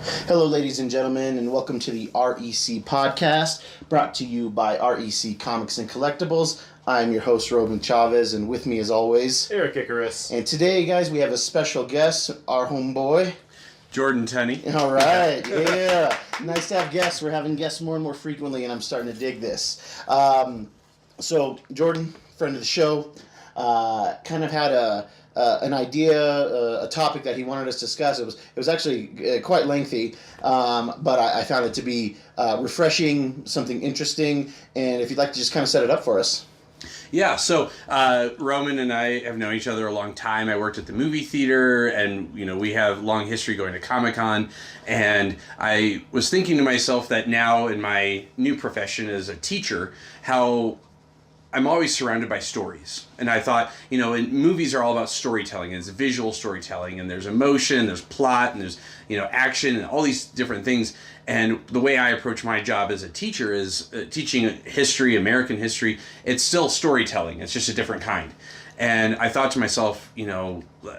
Hello, ladies and gentlemen, and welcome to the REC podcast, brought to you by REC Comics and Collectibles. I'm your host, Roman Chavez, and with me, as always, Erik Icarus. And today, guys, we have a special guest, our homeboy, Jordan Tunney. All right, yeah. Nice to have guests. We're having guests more and more frequently, and I'm starting to dig this. So, Jordan, friend of the show, kind of had an idea, a topic that he wanted us to discuss. It was actually quite lengthy, but I found it to be refreshing, something interesting, and if you'd like to just kind of set it up for us. Yeah, so Roman and I have known each other a long time. I worked at the movie theater, and we have long history going to Comic-Con, and I was thinking to myself that now in my new profession as a teacher, how I'm always surrounded by stories. And I thought, and movies are all about storytelling. It's visual storytelling, and there's emotion, there's plot, and there's, action, and all these different things. And the way I approach my job as a teacher is teaching history, American history. It's still storytelling. It's just a different kind. And I thought to myself,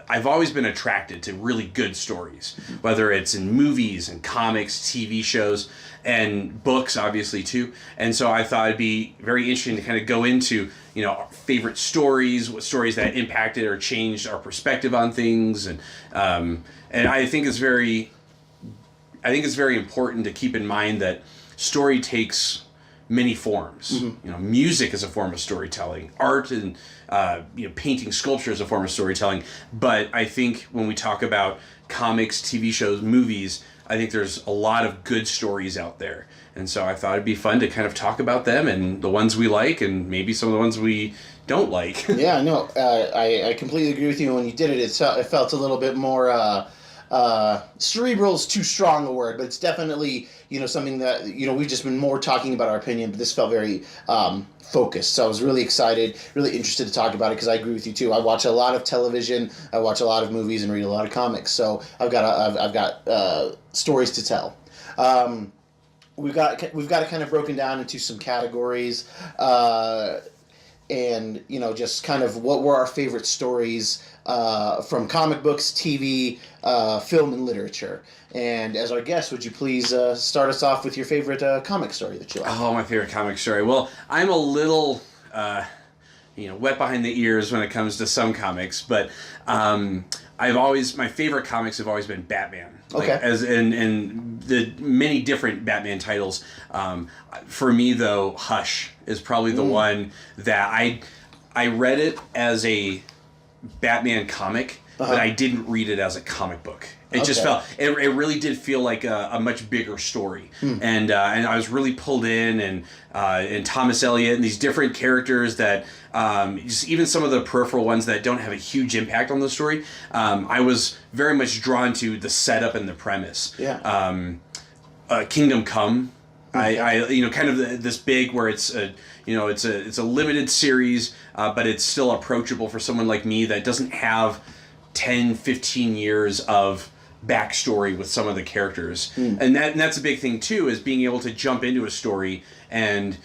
I've always been attracted to really good stories, whether it's in movies and comics, TV shows, and books, obviously, too. And so I thought it'd be very interesting to kind of go into, our favorite stories, what stories that impacted or changed our perspective on things. And I think it's very important to keep in mind that story takes many forms. Mm-hmm. Music is a form of storytelling. Art and painting, sculpture is a form of storytelling. But I think when we talk about comics, TV shows, movies, I think there's a lot of good stories out there. And so I thought it'd be fun to kind of talk about them and the ones we like and maybe some of the ones we don't like. Yeah, no, I completely agree with you. When you did it, it felt a little bit more... cerebral is too strong a word, but it's definitely, something that, we've just been more talking about our opinion, but this felt very focused. So I was really excited, really interested to talk about it because I agree with you too. I watch a lot of television, I watch a lot of movies, and read a lot of comics. So I've got stories to tell. We've got it kind of broken down into some categories, and just kind of what were our favorite stories from comic books, TV, film, and literature. And as our guest, would you please start us off with your favorite comic story that you like? Oh, my favorite comic story. Well, I'm a little, wet behind the ears when it comes to some comics, but my favorite comics have always been Batman. Okay. As in the many different Batman titles. For me, though, Hush is probably the one that I read it as a Batman comic, but I didn't read it as a comic book. It just felt, it really did feel like a much bigger story. And I was really pulled in, and Thomas Elliot and these different characters that, just even some of the peripheral ones that don't have a huge impact on the story, I was very much drawn to the setup and the premise. Yeah. Kingdom Come, I kind of this big where it's it's a limited series, but it's still approachable for someone like me that doesn't have 10, 15 years of backstory with some of the characters. And that's a big thing too, is being able to jump into a story and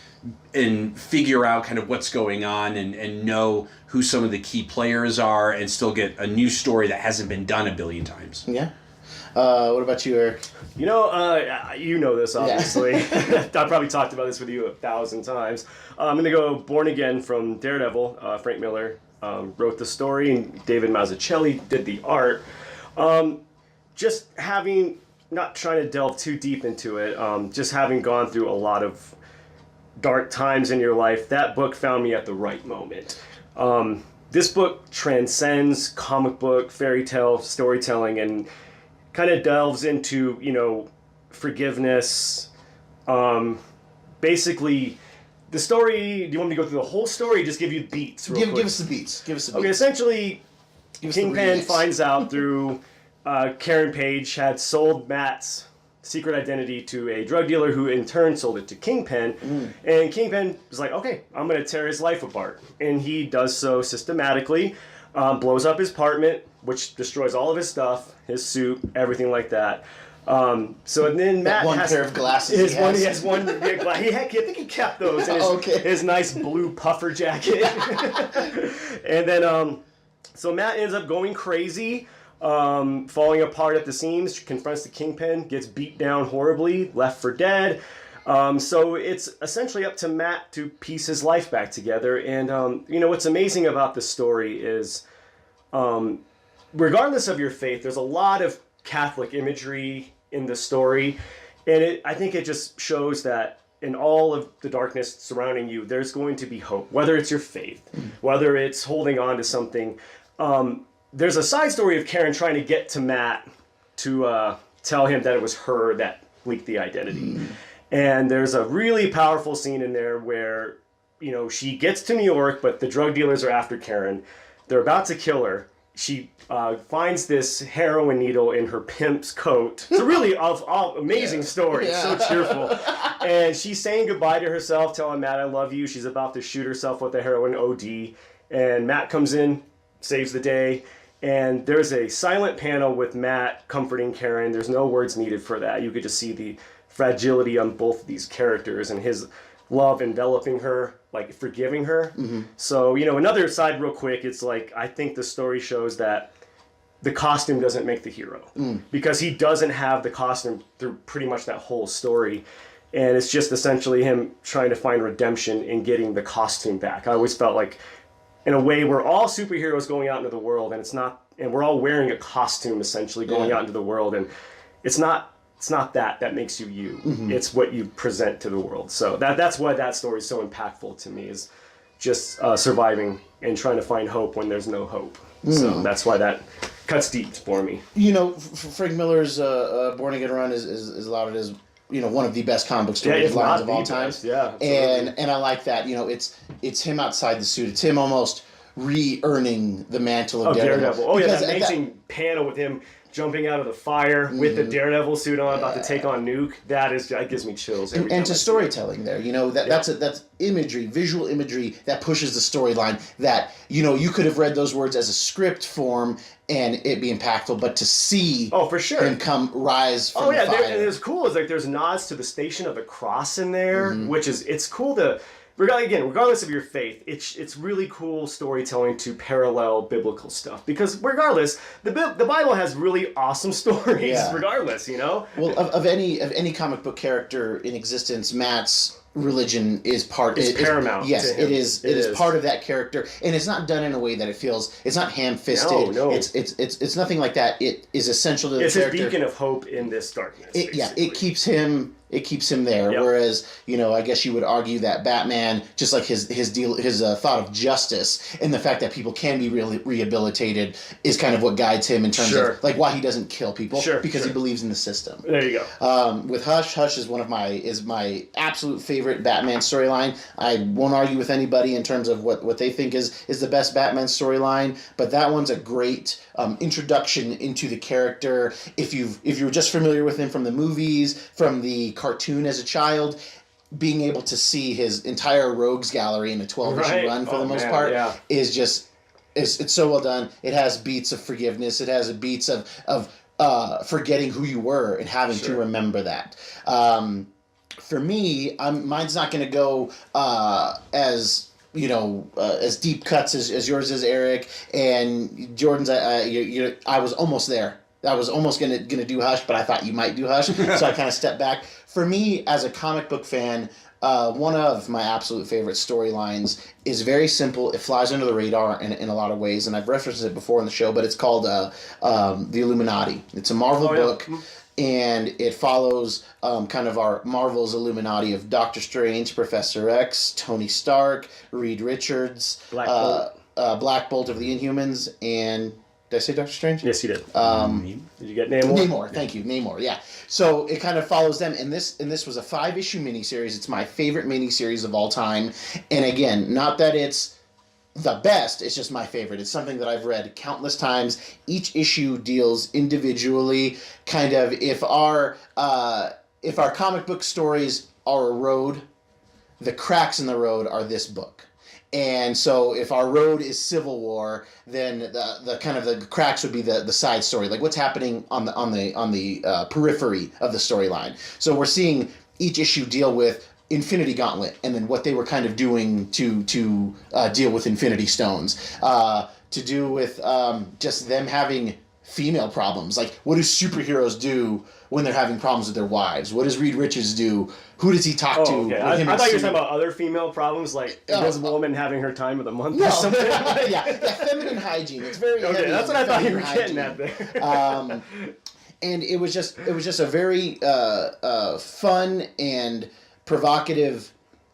figure out kind of what's going on and know who some of the key players are and still get a new story that hasn't been done a billion times. Yeah. What about you, Erik? You know this, obviously. I've probably talked about this with you 1,000 times. I'm going to go Born Again from Daredevil. Frank Miller wrote the story, and David Mazzucchelli did the art. Just having, not trying to delve too deep into it, just having gone through a lot of dark times in your life, that book found me at the right moment. This book transcends comic book, fairy tale, storytelling, and kind of delves into, forgiveness. Basically, the story, do you want me to go through the whole story or just give you beats real quick? Give us the beats. Okay, essentially, Kingpin finds out through Karen Page had sold Matt's secret identity to a drug dealer who in turn sold it to Kingpin. And Kingpin was like, okay, I'm going to tear his life apart. And he does so systematically, blows up his apartment, which destroys all of his stuff, his suit, everything like that. So then Matt has pair of glasses. He has one. I think he kept those in his nice blue puffer jacket. And then, so Matt ends up going crazy. falling apart at the seams, confronts the Kingpin, gets beat down horribly, left for dead. So it's essentially up to Matt to piece his life back together. And, what's amazing about the story is, regardless of your faith, there's a lot of Catholic imagery in the story. And I think it just shows that in all of the darkness surrounding you, there's going to be hope, whether it's your faith, whether it's holding on to something. There's a side story of Karen trying to get to Matt to tell him that it was her that leaked the identity. And there's a really powerful scene in there where, she gets to New York, but the drug dealers are after Karen. They're about to kill her. She finds this heroin needle in her pimp's coat. It's a really amazing story. It's so cheerful. And she's saying goodbye to herself, telling Matt, I love you. She's about to shoot herself with a heroin OD. And Matt comes in, saves the day. And there's a silent panel with Matt comforting Karen. There's no words needed for that. You could just see the fragility on both of these characters and his love enveloping her, like forgiving her. So, another side real quick, it's like, I think the story shows that the costume doesn't make the hero. Because he doesn't have the costume through pretty much that whole story. And it's just essentially him trying to find redemption in getting the costume back. I always felt like, in a way, we're all superheroes going out into the world, and we're all wearing a costume essentially going out into the world, and it's not that makes you you. It's what you present to the world. So that's why that story is so impactful to me, is just surviving and trying to find hope when there's no hope. So that's why that cuts deep for me. Frank Miller's Born Again Run is lauded as one of the best comic book storylines of all time. Yeah, and I like that. It's him outside the suit. It's him almost re-earning the mantle of Daredevil. Oh yeah, that amazing panel with him jumping out of the fire with the Daredevil suit on, about to take on Nuke. That gives me chills. And to storytelling there, that's imagery, visual imagery that pushes the storyline. That you could have read those words as a script form and it be impactful, but to see for sure him rise from the fire. And it's cool. It's like there's nods to the Station of the Cross in there, which is it's cool to. Regardless of your faith, it's really cool storytelling to parallel biblical stuff, because regardless, the Bible has really awesome stories. Regardless, Well, of any comic book character in existence, Matt's religion is paramount. Yes, it is part of that character, and it's not done in a way that it feels. It's not ham-fisted. No. It's nothing like that. It is essential to the character. It's a beacon of hope in this darkness. It keeps him. It keeps him there. Yep. Whereas, I guess you would argue that Batman, just like his thought of justice and the fact that people can be really rehabilitated, is kind of what guides him in terms of like why he doesn't kill people, because he believes in the system. There you go. With Hush is my absolute favorite Batman storyline. I won't argue with anybody in terms of what they think is the best Batman storyline, but that one's a great introduction into the character. If you were just familiar with him from the movies, from the cartoon as a child, being able to see his entire rogues gallery in a 12-issue run for the most part is just it's so well done. It has beats of forgiveness. It has beats of forgetting who you were and having to remember that. For me, mine's not going to go as deep cuts as yours is, Eric, and Jordan's. I was almost there. I was almost gonna do Hush, but I thought you might do Hush, so I kind of stepped back. For me, as a comic book fan, one of my absolute favorite storylines is very simple. It flies under the radar in a lot of ways, and I've referenced it before in the show, but it's called The Illuminati. It's a Marvel book, and it follows kind of our Marvel's Illuminati of Doctor Strange, Professor X, Tony Stark, Reed Richards, Black Bolt of the Inhumans, and... Did I say Doctor Strange? Yes, you did. Did you get Namor? Namor, thank you, Namor. Yeah. So it kind of follows them, and this was a 5-issue miniseries. It's my favorite miniseries of all time, and again, not that it's the best. It's just my favorite. It's something that I've read countless times. Each issue deals individually. Kind of if our comic book stories are a road, the cracks in the road are this book. And so if our road is Civil War, then the kind of the cracks would be the side story, like what's happening on the periphery of the storyline. So we're seeing each issue deal with Infinity Gauntlet, and then what they were kind of doing to deal with Infinity Stones, to do with just them having female problems. Like, what do superheroes do when they're having problems with their wives? What does Reed Richards do? Who does he talk to? Okay. I thought you were talking about other female problems, like Invisible Woman having her time of the month or something. yeah, feminine hygiene. It's very okay. heavy That's what I thought you were hygiene. getting at there. And it was just a very fun and provocative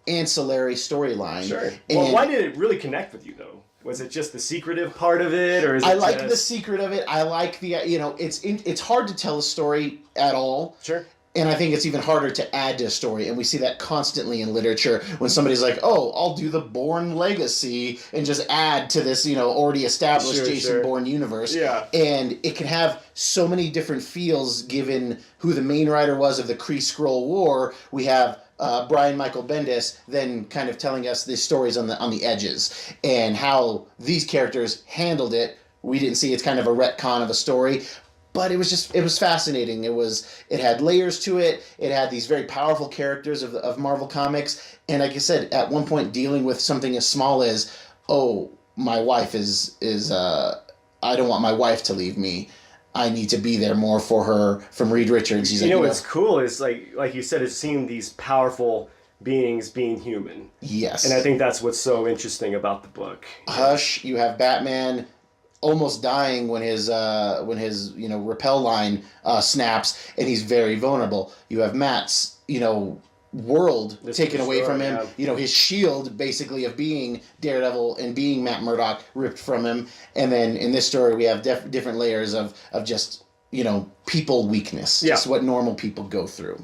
ancillary storyline. Sure. And Well, why did it really connect with you though? Was it just the secretive part of it, or is it I like the secret of it. I like the it's hard to tell a story at all. Sure. And I think it's even harder to add to a story, and we see that constantly in literature when somebody's like, "Oh, I'll do the Bourne legacy and just add to this, already established Jason Bourne universe." Yeah. And it can have so many different feels given who the main writer was of the Kree Skrull War. We have Brian Michael Bendis then kind of telling us the stories on the edges and how these characters handled it. We didn't see it's kind of a retcon of a story. But it was fascinating. It had layers to it. It had these very powerful characters of Marvel Comics. And like I said, at one point dealing with something as small as, oh, my wife is I don't want my wife to leave me. I need to be there more for her, from Reed Richards. He's what's cool is like you said, it's seeing these powerful beings being human. Yes. And I think that's what's so interesting about the book. Hush, you have Batman almost dying when his rappel line snaps, and he's very vulnerable. You have Matt's world taken away from him. Yeah. His shield basically of being Daredevil and being Matt Murdock ripped from him. And then in this story we have different layers of just people weakness, just what normal people go through.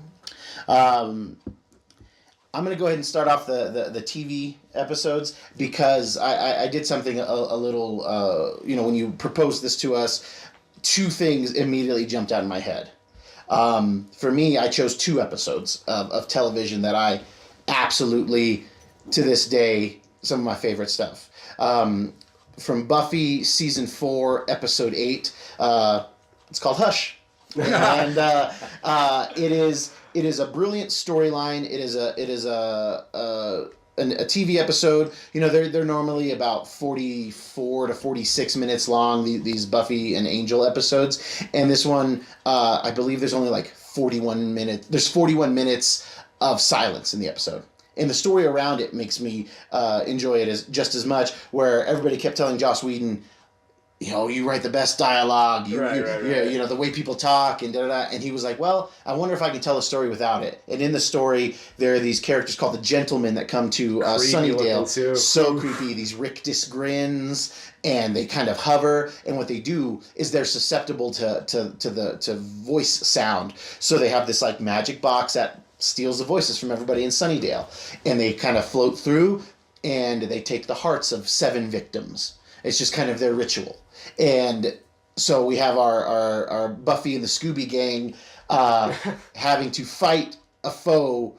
I'm going to go ahead and start off the TV episodes because I did something a little, when you proposed this to us, two things immediately jumped out in my head. For me, I chose 2 episodes of television that I absolutely, to this day, some of my favorite stuff. From Buffy Season 4, Episode 8, it's called Hush. And it is a brilliant storyline. It is a TV episode. They're normally about 44 to 46 minutes long. These Buffy and Angel episodes, and this one, I believe there's only like 41 minutes. There's 41 minutes of silence in the episode. And the story around it makes me enjoy it just as much. Where everybody kept telling Joss Whedon, you write the best dialogue, the way people talk, and da-da-da. And he was like, well, I wonder if I can tell a story without it. And in the story, there are these characters called the Gentlemen that come to Sunnydale. So creepy, these rictus grins, and they kind of hover. And what they do is they're susceptible to voice sound. So they have this like magic box that steals the voices from everybody in Sunnydale. And they kind of float through, and they take the hearts of 7 victims. It's just kind of their ritual. And so we have our Buffy and the Scooby Gang having to fight a foe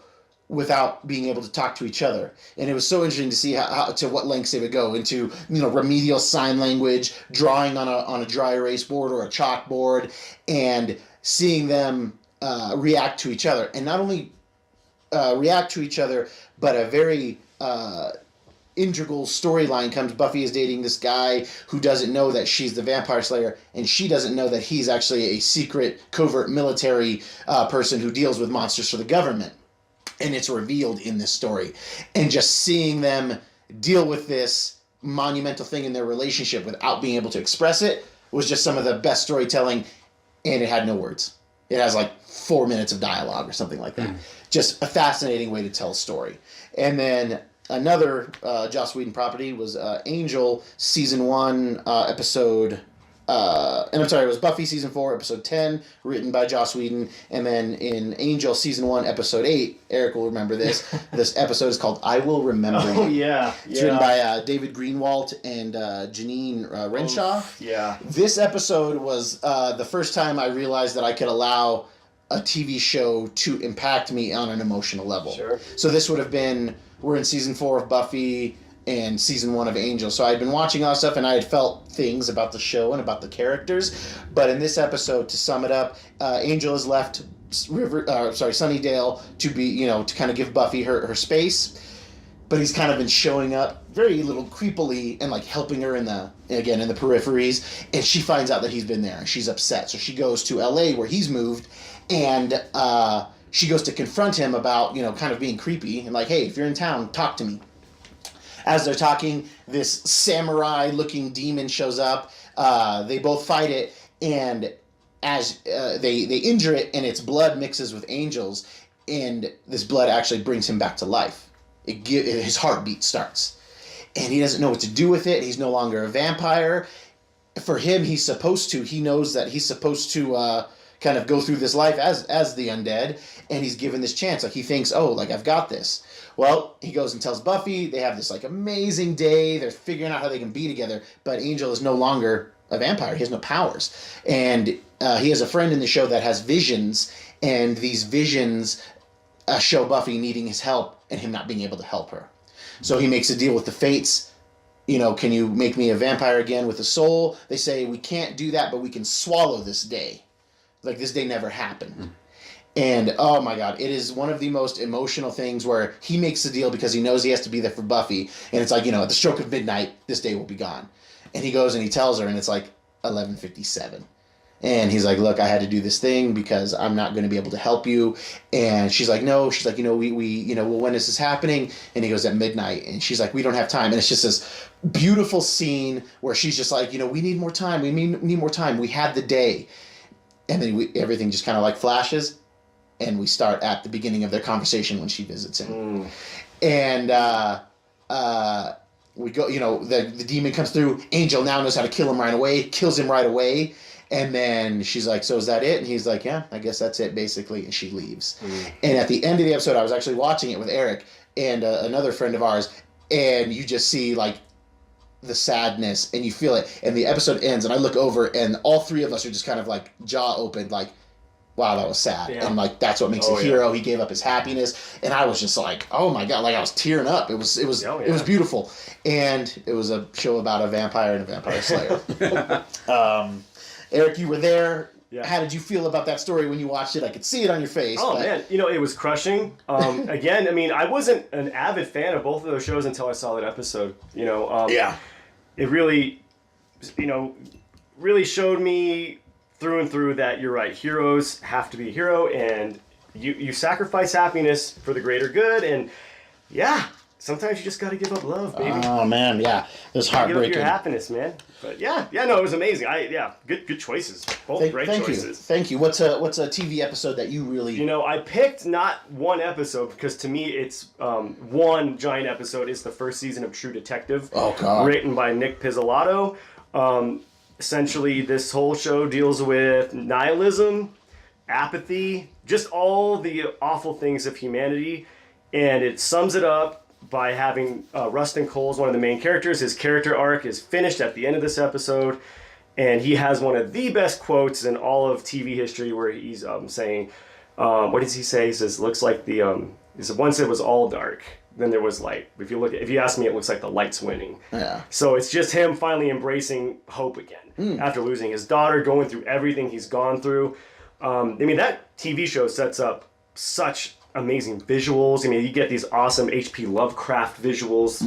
without being able to talk to each other. And it was so interesting to see how to what lengths they would go into, remedial sign language, drawing on a dry erase board or a chalkboard, and seeing them react to each other. And not only react to each other, but a very integral storyline comes. Buffy is dating this guy who doesn't know that she's the vampire slayer, and she doesn't know that he's actually a secret covert military person who deals with monsters for the government. And it's revealed in this story. And just seeing them deal with this monumental thing in their relationship without being able to express it was just some of the best storytelling, and it had no words. It has like 4 minutes of dialogue or something like that. Just a fascinating way to tell a story. And then another Joss Whedon property was Angel Season 1, Episode... it was Buffy Season 4, Episode 10, written by Joss Whedon. And then in Angel Season 1, Episode 8, Eric will remember this. This episode is called I Will Remember You. Oh, yeah. It's written by David Greenwalt and Janine Renshaw. Yeah. This episode was the first time I realized that I could allow a TV show to impact me on an emotional level. Sure. So this would have been... We're in Season 4 of Buffy and Season 1 of Angel. So I had been watching all this stuff, and I had felt things about the show and about the characters. But in this episode, to sum it up, Angel has left Sunnydale to be, to kind of give Buffy her space. but he's kind of been showing up very little creepily and like helping her in the peripheries, and she finds out that he's been there and she's upset. So she goes to LA where he's moved, and she goes to confront him about, kind of being creepy and like, hey, if you're in town, talk to me. As they're talking, this samurai looking demon shows up. They both fight it, and as they injure it, and its blood mixes with Angel's, and this blood actually brings him back to life. His heartbeat starts, and he doesn't know what to do with it. He's no longer a vampire. For him, he knows that he's supposed to kind of go through this life as the undead, and he's given this chance. Like, he thinks, oh, like, I've got this. Well, he goes and tells Buffy. They have this like amazing day. They're figuring out how they can be together, but Angel is no longer a vampire. He has no powers, and he has a friend in the show that has visions, and these visions show Buffy needing his help and him not being able to help her. So he makes a deal with the fates. Can you make me a vampire again with a soul? They say, we can't do that, but we can swallow this day. Like, this day never happened. And, oh my God, it is one of the most emotional things where he makes the deal because he knows he has to be there for Buffy. And it's like, at the stroke of midnight, this day will be gone. And he goes and he tells her, and it's like 11:57. And he's like, look, I had to do this thing because I'm not going to be able to help you. And she's like, no. She's like, well, when is this happening? And he goes, at midnight. And she's like, we don't have time. And it's just this beautiful scene where she's just like, we need more time. We need more time. We had the day. And then everything just kind of like flashes. And we start at the beginning of their conversation when she visits him. And we go, the demon comes through. Angel now knows how to kill him right away. Kills him right away. And then she's like, so is that it? And he's like, yeah, I guess that's it, basically. And she leaves. And at the end of the episode, I was actually watching it with Eric and another friend of ours. And you just see, like, the sadness, and you feel it. And the episode ends, and I look over, and all three of us are just kind of, like, jaw open, like, wow, that was sad. Yeah. And, like, that's what makes a hero. He gave up his happiness. And I was just like, oh, my God. Like, I was tearing up. It was beautiful. And it was a show about a vampire and a vampire slayer. Eric, you were there. Yeah. How did you feel about that story when you watched it? I could see it on your face. Oh, man. It was crushing. Again, I wasn't an avid fan of both of those shows until I saw that episode. It really, really showed me through and through that you're right. Heroes have to be a hero, and you sacrifice happiness for the greater good. And, sometimes you just got to give up love, baby. Oh, man, yeah. It was heartbreaking. Give up your happiness, man. But it was amazing. Good choices. Both great choices. Thank you. What's a TV episode that you really... I picked not one episode because to me it's one giant episode. It's the first season of True Detective. Oh, God. Written by Nick Pizzolatto. Essentially, this whole show deals with nihilism, apathy, just all the awful things of humanity. And it sums it up by having Rustin Cole's one of the main characters. His character arc is finished at the end of this episode, and he has one of the best quotes in all of TV history where he's saying, what does he say? He says, looks like once it was all dark, then there was light. If you ask me, it looks like the light's winning. Yeah. So it's just him finally embracing hope again after losing his daughter, going through everything he's gone through. That TV show sets up such amazing visuals. You get these awesome H.P. Lovecraft visuals,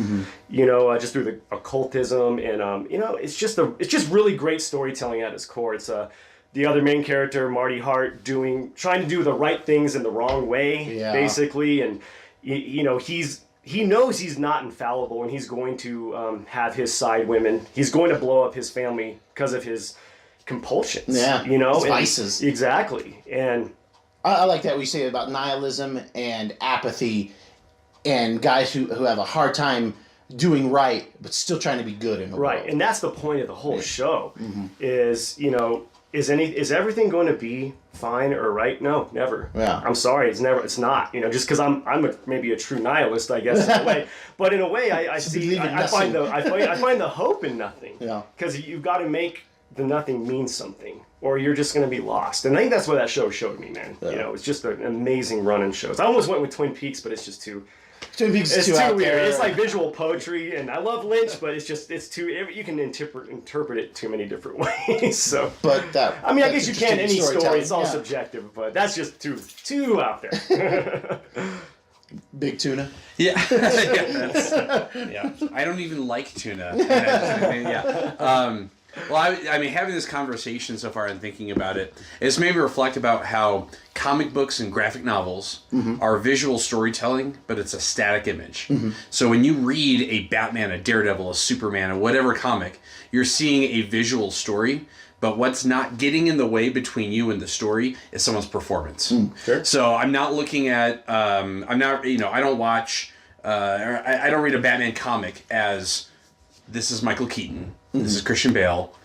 just through the occultism, and it's just really great storytelling at its core. It's the other main character, Marty Hart, trying to do the right things in the wrong way, basically, and he knows he's not infallible, and he's going to have his side women. He's going to blow up his family because of his compulsions. Yeah, his vices. Exactly, and I like that we say about nihilism and apathy and guys who have a hard time doing right but still trying to be good in the world. Right, and that's the point of the whole show is, is everything going to be fine or right? No, never. Yeah. I'm sorry, it's not. Just because I'm maybe a true nihilist, I guess, in a way. But in a way, I find the hope in nothing. Yeah. Because you've got to make the nothing mean something, or you're just going to be lost. And I think that's what that show showed me, man. Yeah. It's just an amazing run in shows. I almost went with Twin Peaks, but it's just too... Twin Peaks is too out weird. there. It's like visual poetry, and I love Lynch, but it's too... You can interpret it too many different ways, so... But I guess you can, any story, it's all subjective, but that's just too out there. Big tuna. Yeah. Yeah. I don't even like tuna. Yeah. Well, I mean, having this conversation so far and thinking about it, it's made me reflect about how comic books and graphic novels are visual storytelling, but it's a static image. So when you read a Batman, a Daredevil, a Superman, or whatever comic, you're seeing a visual story, but what's not getting in the way between you and the story is someone's performance. Sure. So I'm not looking at, I don't watch, I don't read a Batman comic as this is Michael Keaton, this is Christian Bale.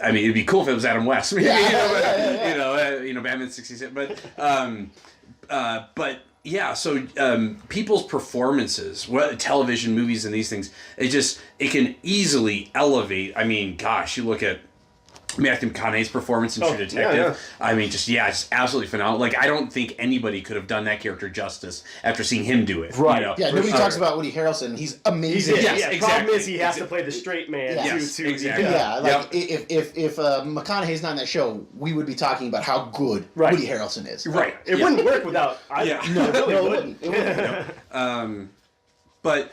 I mean, it'd be cool if it was Adam West. Batman 66. But yeah, so people's performances, television, movies, and these things, it can easily elevate. I mean, gosh, you look at Matthew McConaughey's performance in True Detective. Yeah. I mean, just absolutely phenomenal. Like, I don't think anybody could have done that character justice after seeing him do it. Right. You know? Yeah, nobody talks about Woody Harrelson. He's amazing. Yes, exactly. Problem is he has to play the straight man too. Exactly. Yeah, like if McConaughey's not in that show, we would be talking about how good Woody Harrelson is. Right. It wouldn't work without. No, it wouldn't.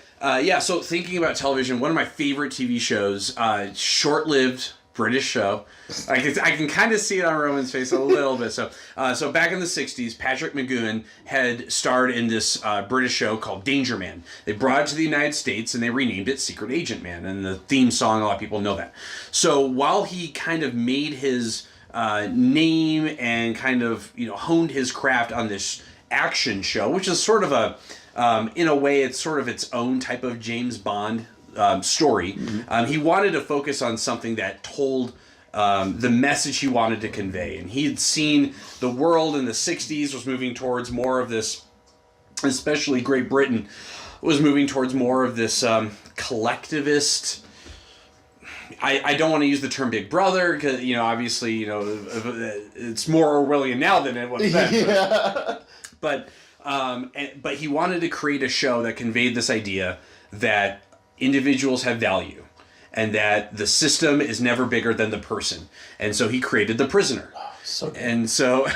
So thinking about television, one of my favorite TV shows, short-lived British show. I can kind of see it on Roman's face a little bit. So back in the 60s, Patrick McGoohan had starred in this British show called Danger Man. They brought it to the United States and they renamed it Secret Agent Man. And the theme song, a lot of people know that. So while he kind of made his name and kind of honed his craft on this action show, which is sort of in a way, it's sort of its own type of James Bond story. He wanted to focus on something that told the message he wanted to convey. And he had seen the world in the 60s was moving towards more of this, especially Great Britain, was moving towards more of this collectivist. I don't want to use the term Big Brother because, obviously, it's more Orwellian now than it was then. Yeah. But he wanted to create a show that conveyed this idea that individuals have value and that the system is never bigger than the person. And so he created The Prisoner. Oh, so good. And so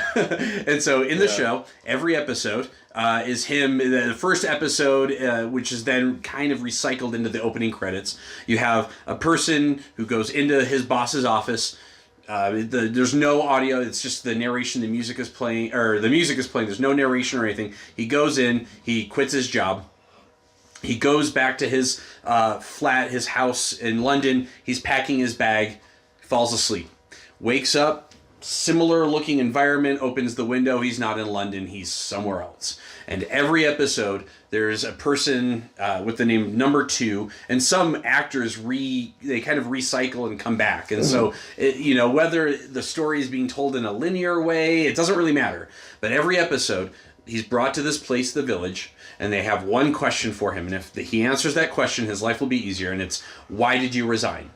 in the show, every episode is him. The first episode, which is then kind of recycled into the opening credits, you have a person who goes into his boss's office. There's no audio. It's just the narration. The music is playing. There's no narration or anything. He goes in. He quits his job. He goes back to his flat, his house in London. He's packing his bag, falls asleep. Wakes up, similar looking environment, opens the window. He's not in London, he's somewhere else. And every episode, there's a person with the name Number 2, and some actors they kind of recycle and come back. And so, whether the story is being told in a linear way, it doesn't really matter. But every episode, he's brought to this place, the village, and they have one question for him. And if he answers that question, his life will be easier. And it's, why did you resign?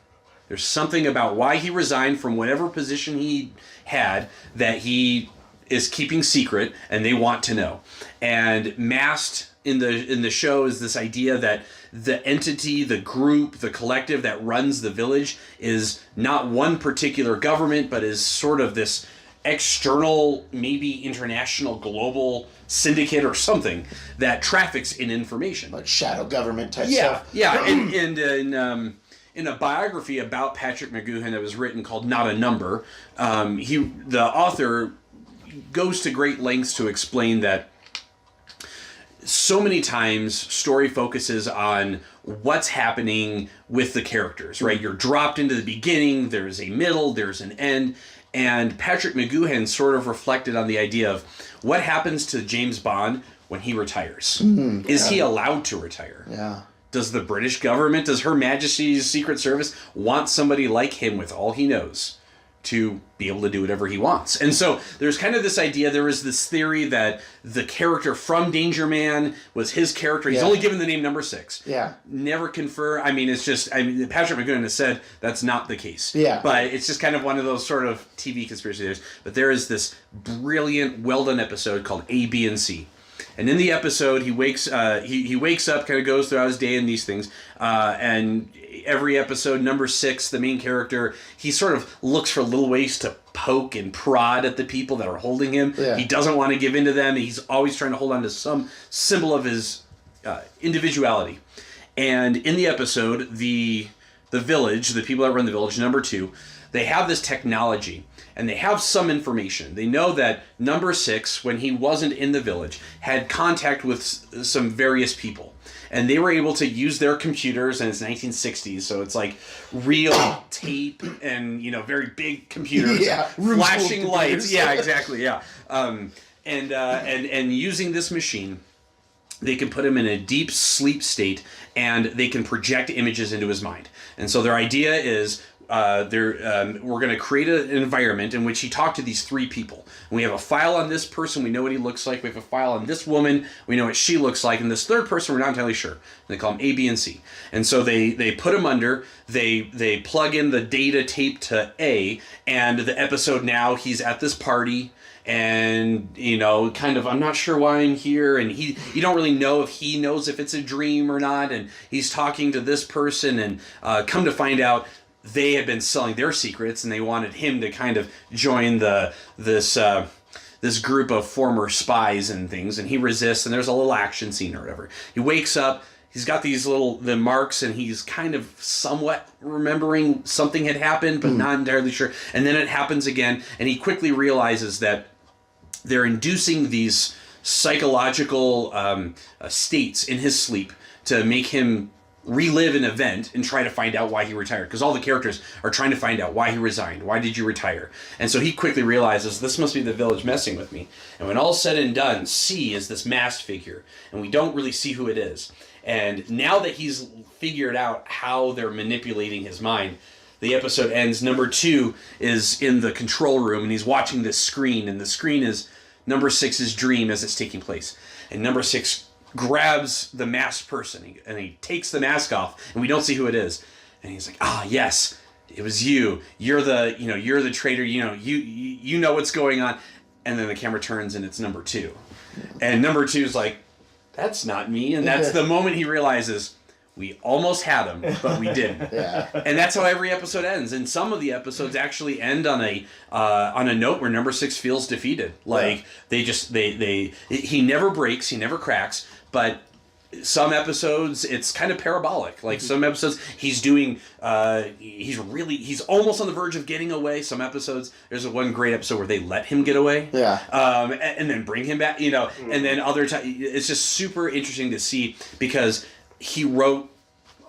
There's something about why he resigned from whatever position he had that he is keeping secret, and they want to know. And masked in the show is this idea that the entity, the group, the collective that runs the village is not one particular government, but is sort of this external, maybe international, global syndicate or something that traffics in information, like shadow government type stuff. Yeah. And in a biography about Patrick McGoohan that was written called Not a Number, the author goes to great lengths to explain that so many times story focuses on what's happening with the characters, right? You're dropped into the beginning, there's a middle, there's an end. And Patrick McGoohan sort of reflected on the idea of what happens to James Bond when he retires. Is he allowed to retire? Yeah. Does the British government, does Her Majesty's Secret Service want somebody like him with all he knows to be able to do whatever he wants? And so there's kind of this idea, there was this theory that the character from Danger Man was his character. He's only given the name Number 6. Yeah. Never confirm. Patrick McGoohan has said that's not the case. Yeah. But it's just kind of one of those sort of TV conspiracy theories. But there is this brilliant, well-done episode called A, B, and C. And in the episode, he wakes up, kind of goes throughout his day and these things. And every episode, Number 6, the main character, he sort of looks for little ways to poke and prod at the people that are holding him. Yeah. He doesn't want to give in to them. He's always trying to hold on to some symbol of his individuality. And in the episode, the village, the people that run the village, number 2, they have this technology and they have some information. They know that number 6, when he wasn't in the village, had contact with some various people. And they were able to use their computers, and it's 1960s, so it's like real tape and, very big computers, flashing lights. Yeah, exactly, yeah. And using this machine, they can put him in a deep sleep state, and they can project images into his mind. And so their idea is we're going to create an environment in which he talked to these 3 people. And we have a file on this person, we know what he looks like. We have a file on this woman, we know what she looks like. And this third person, we're not entirely sure. And they call him A, B, and C. And so they put him under, they plug in the data tape to A, and the episode now, he's at this party, and kind of, I'm not sure why I'm here, and you don't really know if he knows if it's a dream or not, and he's talking to this person, and come to find out they had been selling their secrets, and they wanted him to kind of join this group of former spies and things, and he resists, and there's a little action scene or whatever. He wakes up, he's got the marks, and he's kind of somewhat remembering something had happened, but not entirely sure, and then it happens again, and he quickly realizes that they're inducing these psychological states in his sleep to make him relive an event and try to find out why he retired, because all the characters are trying to find out why he resigned. Why did you retire? And so he quickly realizes, this must be the village messing with me. And when all's said and done, C is this masked figure, and we don't really see who it is. And now that he's figured out how they're manipulating his mind, the episode ends. Number 2 is in the control room, and he's watching this screen, and the screen is number 6's dream as it's taking place. And number 6 grabs the masked person, and he takes the mask off, and we don't see who it is. And he's like, yes, it was you. You're the traitor. You know what's going on. And then the camera turns, and it's number 2. And number 2 is like, that's not me. And that's the moment he realizes, we almost had him, but we didn't. Yeah. And that's how every episode ends. And some of the episodes actually end on a note where number 6 feels defeated. Like he never breaks, he never cracks, but some episodes it's kind of parabolic. Like some episodes he's doing he's almost on the verge of getting away. Some episodes, there's one great episode where they let him get away. Yeah. And then bring him back, and then other times it's just super interesting to see, because he wrote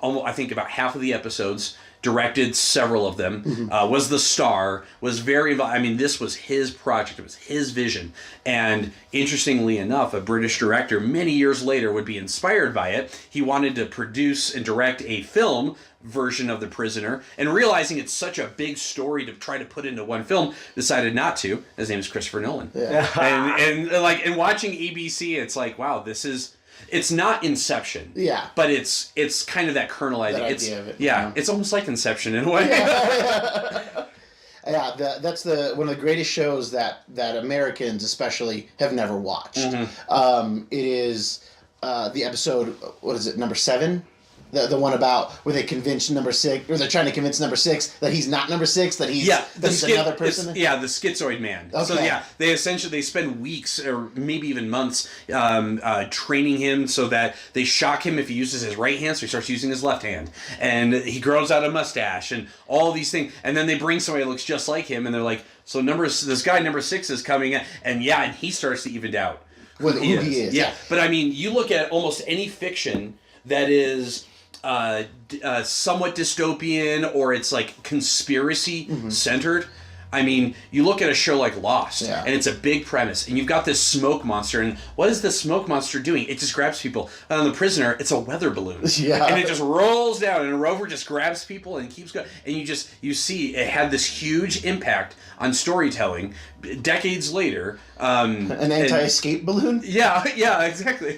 almost, I think, about half of the episodes, directed several of them, was the star, was very involved. I mean, this was his project, it was his vision. And interestingly enough, a British director many years later would be inspired by it. He wanted to produce and direct a film version of The Prisoner, and realizing it's such a big story to try to put into one film, decided not to. His name is Christopher Nolan. Yeah. and watching ABC, it's like, wow, it's not Inception. Yeah. But it's kind of that kernel idea. Idea of it. Yeah, it's almost like Inception in a way. Yeah, that's one of the greatest shows that Americans especially have never watched. It is the episode, what is it, number 7? The one about where they convince number 6, or they're trying to convince number 6 that he's not number 6, that he's another person. The schizoid man. Okay. So they spend weeks or maybe even months training him so that they shock him if he uses his right hand, so he starts using his left hand, and he grows out a mustache and all these things, and then they bring somebody that looks just like him, and they're like, so this guy number 6 is coming in, and he starts to even doubt who he is. Yeah, but I mean, you look at almost any fiction that is somewhat dystopian, or it's like conspiracy centered. I mean, you look at a show like Lost, and it's a big premise, and you've got this smoke monster, and what is this smoke monster doing? It just grabs people. And on The Prisoner, it's a weather balloon. Yeah. And it just rolls down, and a rover just grabs people and keeps going. And you see it had this huge impact on storytelling decades later. An anti-escape balloon? Yeah, exactly.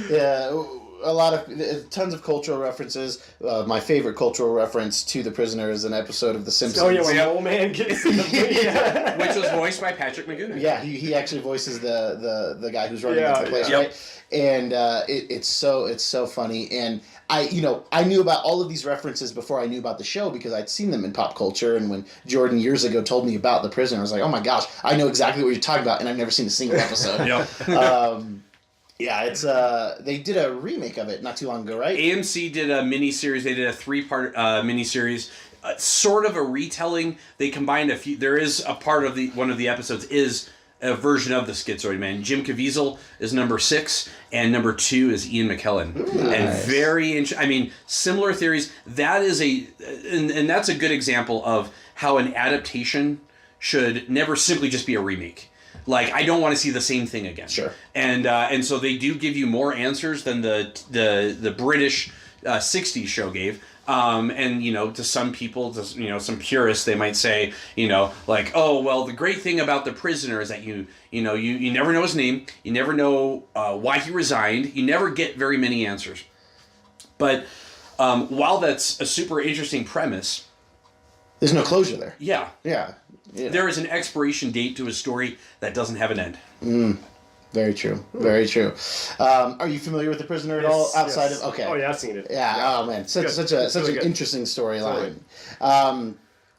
Yeah. a lot of tons of cultural references. My favorite cultural reference to The Prisoner is an episode of The Simpsons. Oh yeah, when the old man gets in the Which was voiced by Patrick McGoon. Yeah, he actually voices the guy who's running into the place, right? And it's so funny. And I knew about all of these references before I knew about the show because I'd seen them in pop culture. And when Jordan years ago told me about The Prisoner, I was like, oh my gosh, I know exactly what you're talking about, and I've never seen a single episode. Yeah, it's they did a remake of it not too long ago, right? AMC did a miniseries. They did a 3-part miniseries, sort of a retelling. They combined a few. There is a part of one of the episodes is a version of the Schizoid Man. Jim Caviezel is number 6, and number 2 is Ian McKellen. Nice. And similar theories. That is and that's a good example of how an adaptation should never simply just be a remake. Like, I don't want to see the same thing again. Sure. And so they do give you more answers than the British 60s show gave. And, to some people, some purists, they might say, like, oh, well, the great thing about The Prisoner is that you never know his name. You never know why he resigned. You never get very many answers. But while that's a super interesting premise... There's no closure there. Yeah. Yeah. There is an expiration date to a story that doesn't have an end. Very true. Very true. Are you familiar with The Prisoner at all? Outside of okay. Oh yeah, I've seen it. Yeah. Oh man, such an interesting storyline.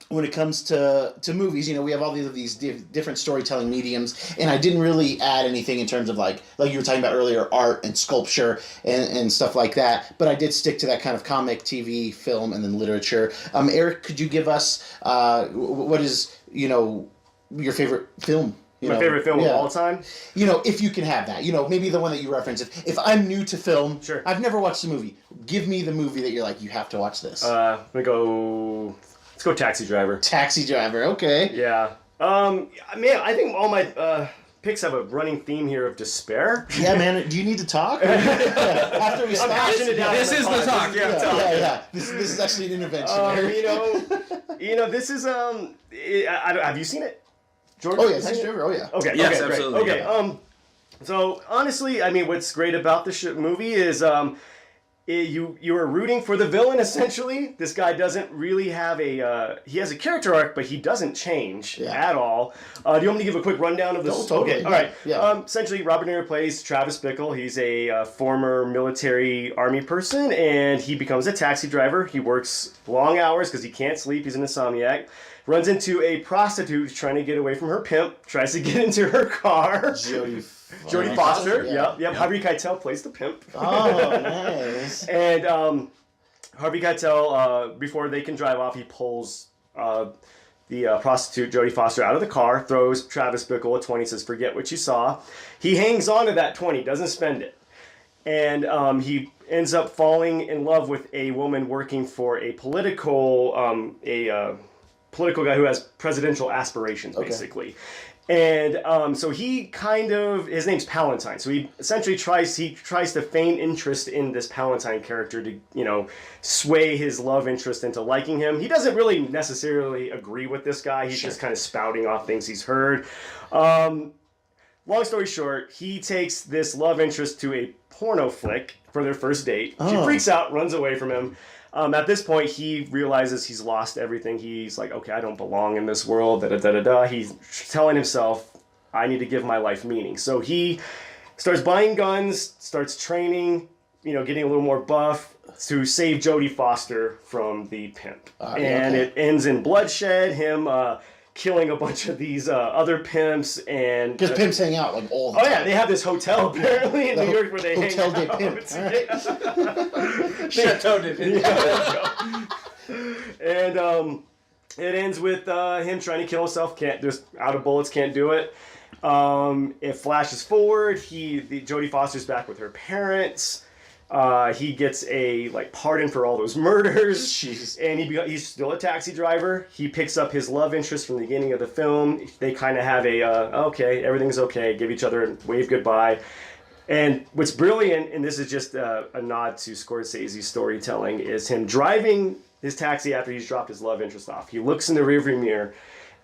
When it comes to movies, we have all these different storytelling mediums, and I didn't really add anything in terms of like you were talking about earlier, art and sculpture and stuff like that. But I did stick to that kind of comic, TV, film, and then literature. Eric, could you give us what is your favorite film? My favorite film of all time? If you can have that. Maybe the one that you reference. If I'm new to film, sure. I've never watched a movie. Give me the movie that you're like, you have to watch this. Let's go Taxi Driver. Taxi Driver, okay. Yeah. Man, I think all my picks have a running theme here of despair. Yeah, man. Do you need to talk? After we stop, this is the talk. Yeah. This is actually an intervention. This is have you seen it? Jordan? Oh yeah, Taxi Driver. Oh yeah. Okay. Yes, okay, absolutely. Great. Okay. So honestly, what's great about the movie is you are rooting for the villain essentially. This guy doesn't really have he has a character arc, but he doesn't change at all. Do you want me to give a quick rundown of this? No, totally. Okay. All right. Yeah. Essentially, Robert De Niro plays Travis Bickle. He's a former military army person, and he becomes a taxi driver. He works long hours because he can't sleep. He's an insomniac. Runs into a prostitute trying to get away from her pimp. Tries to get into her car. Jodie Foster. Yeah. Yep. Harvey Keitel plays the pimp. Oh, nice. And Harvey Keitel, before they can drive off, he pulls the prostitute Jodie Foster out of the car, throws Travis Bickle a 20, says, "Forget what you saw." He hangs on to that 20, doesn't spend it. And he ends up falling in love with a woman working for a political guy who has presidential aspirations, basically. And so he his name's Palantine. So he essentially tries to feign interest in this Palantine character to, sway his love interest into liking him. He doesn't really necessarily agree with this guy. He's just kind of spouting off things he's heard. Long story short, he takes this love interest to a porno flick for their first date. She freaks out, runs away from him. At this point, he realizes he's lost everything. He's like, okay, I don't belong in this world, da-da-da-da-da. He's telling himself, I need to give my life meaning. So he starts buying guns, starts training, getting a little more buff to save Jodie Foster from the pimp. It ends in bloodshed, him killing a bunch of these other pimps. And because pimps hang out like all the time. Oh yeah, they have this hotel apparently in New York where they hang out. Hotel de Pimp. Chateau de Pimp. And it ends with him trying to kill himself. Just out of bullets, can't do it. It flashes forward. Jodie Foster's back with her parents. He gets a pardon for all those murders. Jeez. And he's still a taxi driver. He picks up his love interest from the beginning of the film. They kind of have okay, everything's okay, give each other a wave goodbye. And what's brilliant, and this is just a nod to Scorsese's storytelling, is him driving his taxi after he's dropped his love interest off. He looks in the rearview mirror,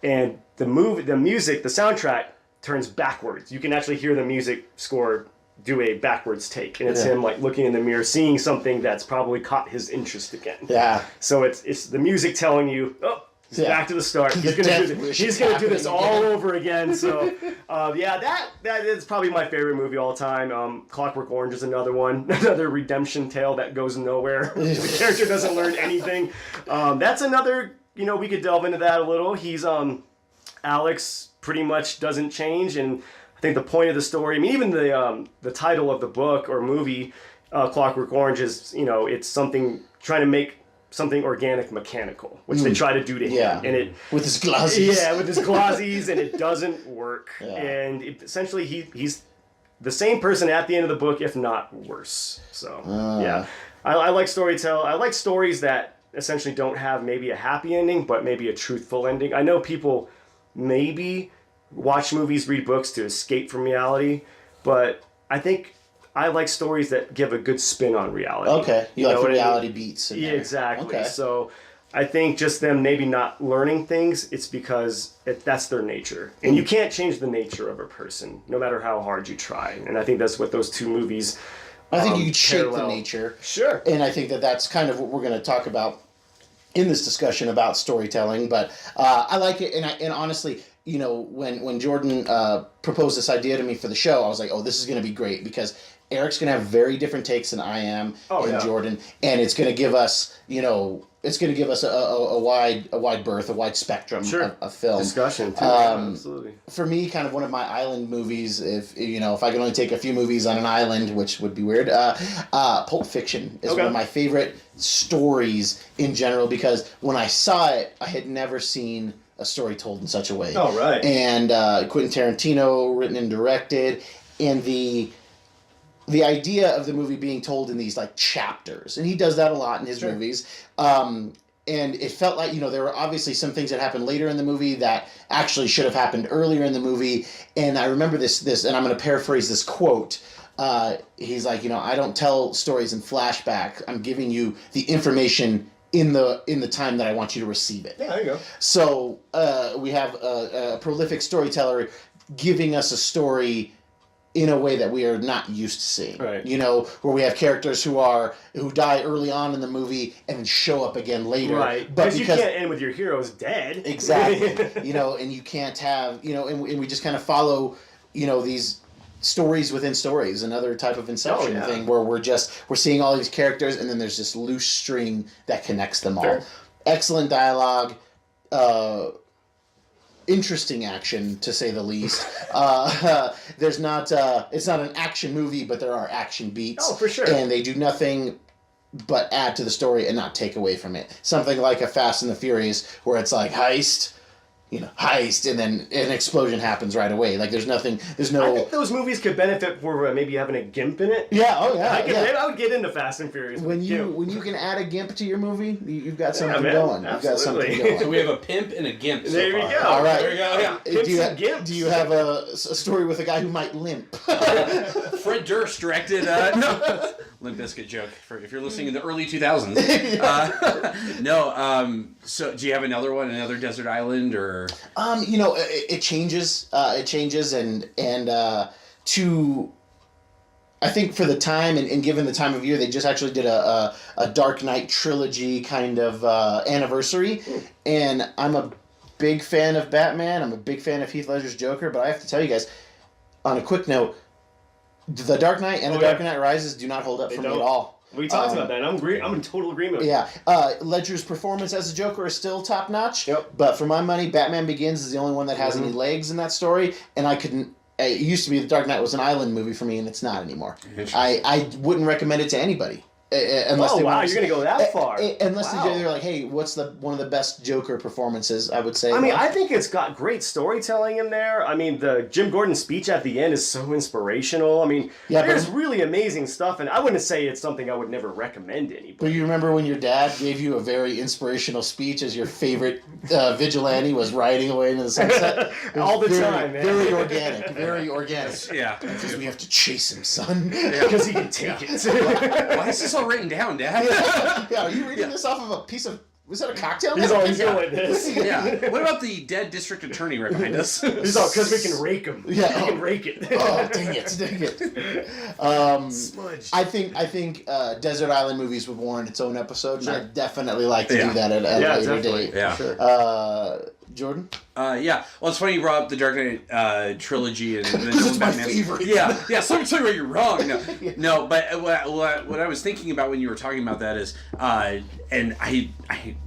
and the music, the soundtrack turns backwards. You can actually hear the music score do a backwards take, and it's him like looking in the mirror, seeing something that's probably caught his interest again. Yeah. So it's the music telling you, oh, he's back to the start. He's gonna do this all over again. So that is probably my favorite movie all time. Clockwork Orange is another one, another redemption tale that goes nowhere. The character doesn't learn anything. That's another. We could delve into that a little. He's Alex pretty much doesn't change, and I think the point of the story, I mean, even the title of the book or movie, Clockwork Orange, is, it's something, trying to make something organic mechanical, which they try to do to him. And with his glossies. Yeah, with his glossies, and it doesn't work. Yeah. And essentially, he's the same person at the end of the book, if not worse. So, I like storytelling. I like stories that essentially don't have maybe a happy ending, but maybe a truthful ending. I know people maybe watch movies, read books to escape from reality, but I think I like stories that give a good spin on reality. Okay, you like the reality beats. Yeah, exactly. Okay. So I think just them maybe not learning things, it's because that's their nature. And you can't change the nature of a person, no matter how hard you try. And I think that's what those two movies I think you could shape parallel. the nature. Sure. And I think that's kind of what we're going to talk about in this discussion about storytelling. But I like it, and honestly, when Jordan proposed this idea to me for the show, I was like, oh, this is going to be great, because Eric's going to have very different takes than I am Jordan, and it's going to give us, a wide berth, a wide spectrum of film. Discussion, too. Absolutely. For me, kind of one of my island movies, if I could only take a few movies on an island, which would be weird, Pulp Fiction is one of my favorite stories in general, because when I saw it, I had never seen a story told in such a way. Oh, right. And Quentin Tarantino written and directed, and the idea of the movie being told in these like chapters, and he does that a lot in his movies. And it felt like, there were obviously some things that happened later in the movie that actually should have happened earlier in the movie. And I remember this, and I'm going to paraphrase this quote. He's like, I don't tell stories in flashback. I'm giving you the information in the time that I want you to receive it. Yeah, there you go. So we have a prolific storyteller giving us a story in a way that we are not used to seeing. Right. Where we have characters who die early on in the movie and then show up again later. Right. But because you can't end with your heroes dead. Exactly. And you can't have, and we just kind of follow, these stories within stories, another type of Inception thing where we're seeing all these characters, and then there's this loose string that connects them all. Fair. Excellent dialogue, interesting action, to say the least. There's not it's not an action movie, but there are action beats. Oh, for sure. And they do nothing but add to the story and not take away from it. Something like a Fast and the Furious, where it's like heist, and then an explosion happens right away. Like, there's no... I think those movies could benefit for maybe having a GIMP in it. Yeah, oh yeah. I would get into Fast and Furious. When you can add a GIMP to your movie, you've got something man. going. Absolutely. You've got something going. So we have a pimp and a gimp. There we go. All right. There we go. Yeah. Pimps and gimps. Do you have a story with a guy who might limp? Fred Durst directed. No. Limp Bizkit joke for if you're listening in the early 2000s. So do you have another desert island, or? It changes. To, I think for the time and given the time of year, they just actually did a Dark Knight trilogy kind of anniversary, and I'm a big fan of Batman. I'm a big fan of Heath Ledger's Joker, but I have to tell you guys, on a quick note, The Dark Knight and The Dark Knight Rises do not hold up for me at all. We talked about that. I'm in total agreement with you. Ledger's performance as a Joker is still top notch. Yep. But for my money, Batman Begins is the only one that has any legs in that story, and I couldn't. It used to be The Dark Knight was an island movie for me, and it's not anymore. I wouldn't recommend it to anybody. Unless you're gonna go that far. Unless they're like, hey, what's one of the best Joker performances? I would say. I think it's got great storytelling in there. The Jim Gordon speech at the end is so inspirational. There's really amazing stuff, and I wouldn't say it's something I would never recommend to anybody. But you remember when your dad gave you a very inspirational speech as your favorite vigilante was riding away into the sunset? All the time, man. Very organic. Very organic. Yeah. Because we have to chase him, son. Because he can take it. Why is this all written down, Dad? Yeah, are you reading this off of a piece of Was that a cocktail? He's always going like this. Yeah. What about the dead district attorney right behind us? He's all, because we can rake him. Yeah. We can rake it. Oh, dang it. Smudge. I think Desert Island movies would warrant its own episode, Sure. and I'd definitely like to do that at a later definitely. date. Yeah. Sure. Jordan? Yeah. Well, it's funny you brought up the Dark Knight trilogy and the It's my Batman. favorite. Yeah. So let me tell you where you're wrong. No, but what I was thinking about when you were talking about that is, and I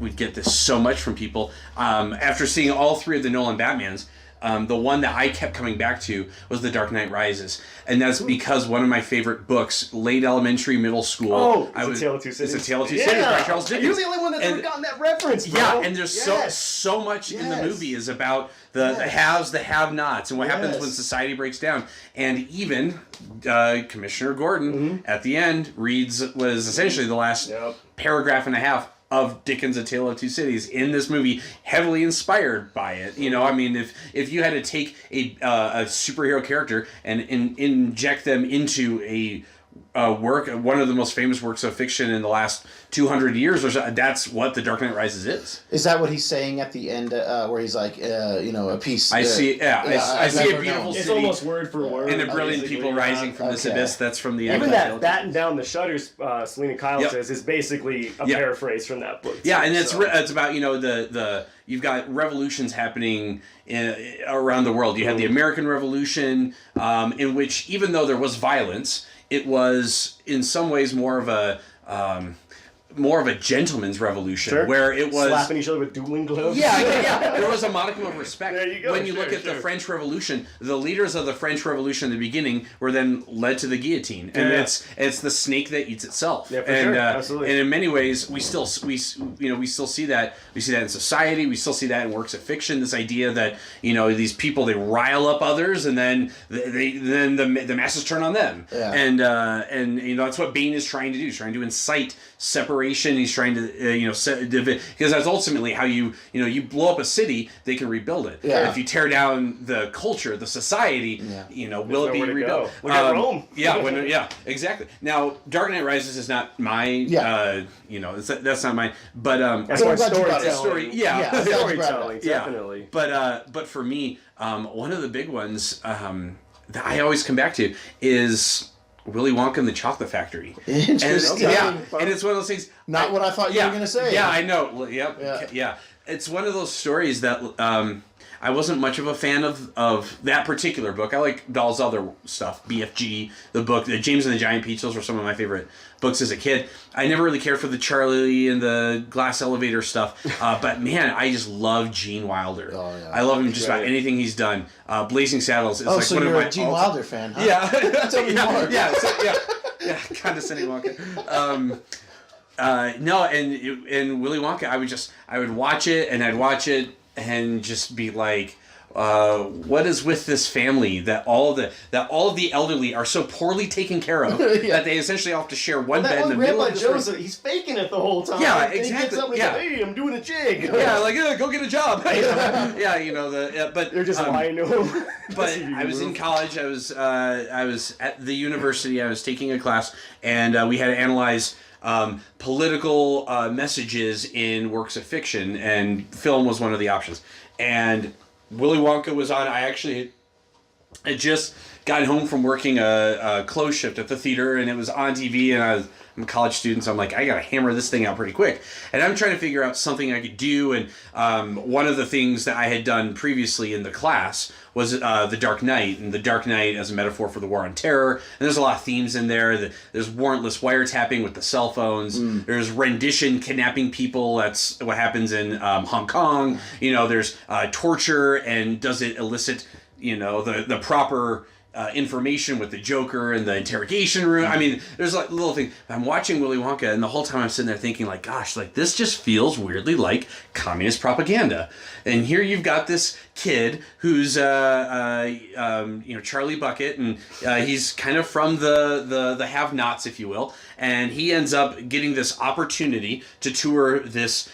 would get this so much from people after seeing all three of the Nolan Batmans. The one that I kept coming back to was The Dark Knight Rises, and that's because one of my favorite books, late elementary, middle school. Oh, it's A Tale of Two Cities. It's A Tale of Two Cities by Charles Dickens. You're the only one that's ever gotten that reference, bro. Yeah, and there's so much in the movie is about the haves, the have-nots, and what happens when society breaks down. And even Commissioner Gordon at the end was essentially the last paragraph and a half of Dickens' A Tale of Two Cities in this movie, heavily inspired by it. You know, I mean, if you had to take a superhero character and inject them into a work, one of the most famous works of fiction in the last 200 years or so, that's what The Dark Knight Rises is. Is that what he's saying at the end, where he's like, a piece? I see a beautiful It's city. almost word for word. And the brilliant people rising from this abyss. That's from the Even that batten down the shutters, Selena Kyle says, is basically a paraphrase from that book. Yeah, and it's about the you've got revolutions happening around the world. You had the American Revolution, in which even though there was violence, it was in some ways more of a gentleman's revolution, where it was slapping each other with dueling gloves. Yeah. There was a modicum of respect. There you go. When you look at the French Revolution, the leaders of the French Revolution in the beginning were then led to the guillotine, and it's the snake that eats itself. Yeah, for sure. Absolutely. And in many ways, we still see that. We see that in society. We still see that in works of fiction. This idea that these people, they rile up others, and then the masses turn on them. Yeah. And that's what Bane is trying to do. He's trying to incite separation. He's trying to because that's ultimately how you blow up a city, they can rebuild it. Yeah. If you tear down the culture, the society, will it be rebuilt? Look at Rome. Exactly. Now, Dark Knight Rises is not my that's not mine, but That's why storytelling. Storytelling, definitely. But for me, one of the big ones that I always come back to is Willy Wonka and the Chocolate Factory. Interesting. And it's one of those things. Not what I thought you were going to say. Yeah, I know. Well, yeah. It's one of those stories that I wasn't much of a fan of that particular book. I like Dahl's other stuff, BFG, the book, the James and the Giant Peach. Those were some of my favorite books as a kid. I never really cared for the Charlie and the glass elevator stuff, but man, I just love Gene Wilder. Oh, yeah. I love him just about anything he's done. Blazing Saddles is like so one of you're my a Gene Wilder fan, huh? Yeah. Tell me more. Yeah, condescending Wonka. No, and Willy Wonka, I would watch it and just be like, what is with this family that all of the elderly are so poorly taken care of that they essentially all have to share one bed in the middle of the Joseph, he's faking it the whole time. Yeah, and exactly. He gets up and Yeah. Hey, I'm doing a jig. Yeah, like go get a job. But They're just lying to him. But I was in college. I was at the university. I was taking a class, and we had to analyze political messages in works of fiction, and film was one of the options. And Willy Wonka was on. I just got home from working a close shift at the theater, and it was on TV, and I'm a college student, so I'm like, I gotta hammer this thing out pretty quick. And I'm trying to figure out something I could do, and one of the things that I had done previously in the class was The Dark Knight, and The Dark Knight as a metaphor for the War on Terror. And there's a lot of themes in there. There's warrantless wiretapping with the cell phones. There's rendition, kidnapping people. That's what happens in Hong Kong. There's torture, and does it elicit the proper information with the Joker and the interrogation room. I mean, there's like little things. I'm watching Willy Wonka, and the whole time I'm sitting there thinking, like, gosh, like this just feels weirdly like communist propaganda. And here you've got this kid who's Charlie Bucket, and he's kind of from the have-nots, if you will, and he ends up getting this opportunity to tour this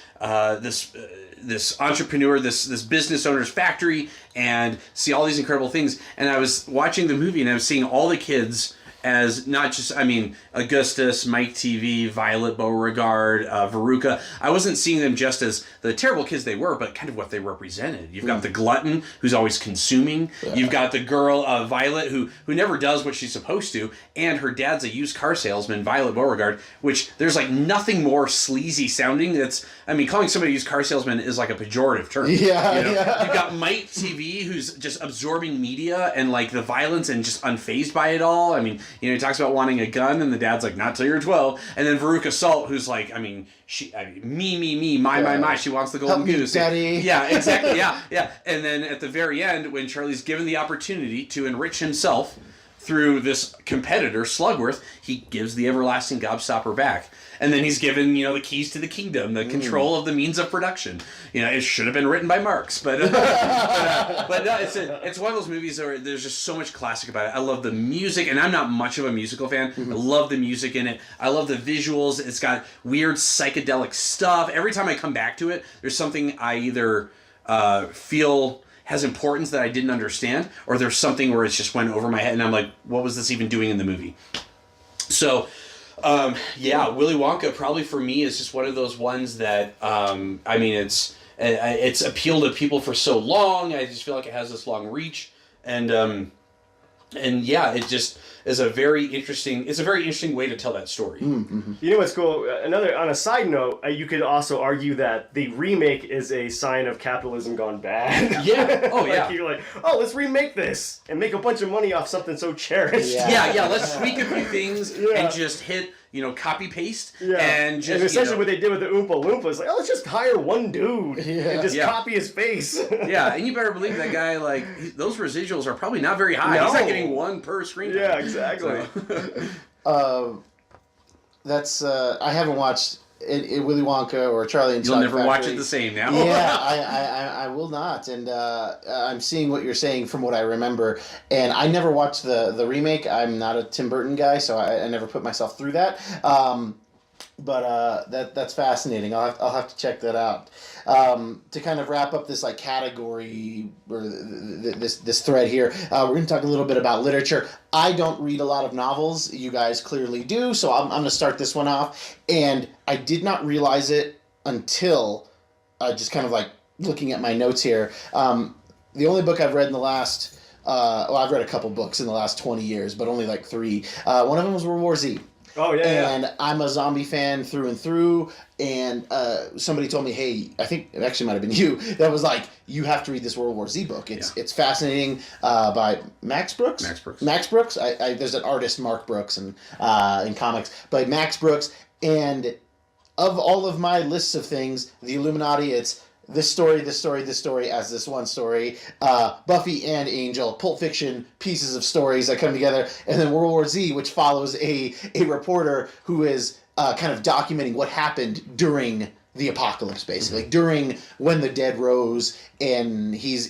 entrepreneur, this business owner's factory, and see all these incredible things. And I was watching the movie, and I was seeing all the kids as not just, I mean, Augustus, Mike TV, Violet Beauregard, Veruca. I wasn't seeing them just as the terrible kids they were, but kind of what they represented. You've got the glutton who's always consuming. Yeah. You've got the girl, Violet, who never does what she's supposed to, and her dad's a used car salesman, Violet Beauregard, which there's like nothing more sleazy sounding. That's, I mean, calling somebody a used car salesman is like a pejorative term. Yeah, you know? yeah. You've got Mike TV, who's just absorbing media and like the violence and just unfazed by it all. I mean, you know, he talks about wanting a gun, and the dad's like, not till you're 12. And then Veruca Salt, who's like, I mean, me, my, she wants the golden goose. Daddy. Yeah, exactly. Yeah. And then at the very end, when Charlie's given the opportunity to enrich himself through this competitor, Slugworth, he gives the everlasting gobstopper back. And then he's given, you know, the keys to the kingdom, the control of the means of production. You know, it should have been written by Marx, but no, it's one of those movies where there's just so much classic about it. I love the music, and I'm not much of a musical fan. I love the music in it. I love the visuals. It's got weird psychedelic stuff. Every time I come back to it, there's something I either feel has importance that I didn't understand, or there's something where it's just went over my head, and I'm like, what was this even doing in the movie? So... Willy Wonka probably for me is just one of those ones that, I mean, it's appealed to people for so long. I just feel like it has this long reach, and yeah, it just is a very interesting way to tell that story. Mm-hmm. You know what's cool? On a side note, you could also argue that the remake is a sign of capitalism gone bad. Yeah. Oh, yeah. You're like, oh, let's remake this and make a bunch of money off something so cherished. Yeah. Let's tweak a few things and just hit, you know, copy paste and just. And essentially, what they did with the Oompa Loompa is like, oh, let's just hire one dude and just copy his face. Yeah, and you better believe that guy. Like those residuals are probably not very high. No. He's not getting one per screen. Yeah, exactly. That's I haven't watched Willy Wonka or Charlie and You'll Chocolate never watch Factory. it the same now. Yeah, I will not, and I'm seeing what you're saying from what I remember, and I never watched the remake. I'm not a Tim Burton guy, so I never put myself through that. But that's fascinating. I'll have to check that out. To kind of wrap up this like category or this thread here, we're going to talk a little bit about literature. I don't read a lot of novels. You guys clearly do, so I'm going to start this one off. And I did not realize it until just kind of like looking at my notes here. The only book I've read in the last, I've read a couple books in the last 20 years, but only like 3. One of them was World War Z. Oh, yeah. And I'm a zombie fan through and through. And somebody told me, hey, I think it actually might have been you, that was like, you have to read this World War Z book. It's fascinating, by Max Brooks. Max Brooks. There's an artist, Mark Brooks, in comics, by Max Brooks. And of all of my lists of things, the Illuminati, it's this story as this one story, Buffy and Angel, Pulp Fiction, pieces of stories that come together, and then World War Z, which follows a reporter who is kind of documenting what happened during the apocalypse, basically, during when the dead rose, and he's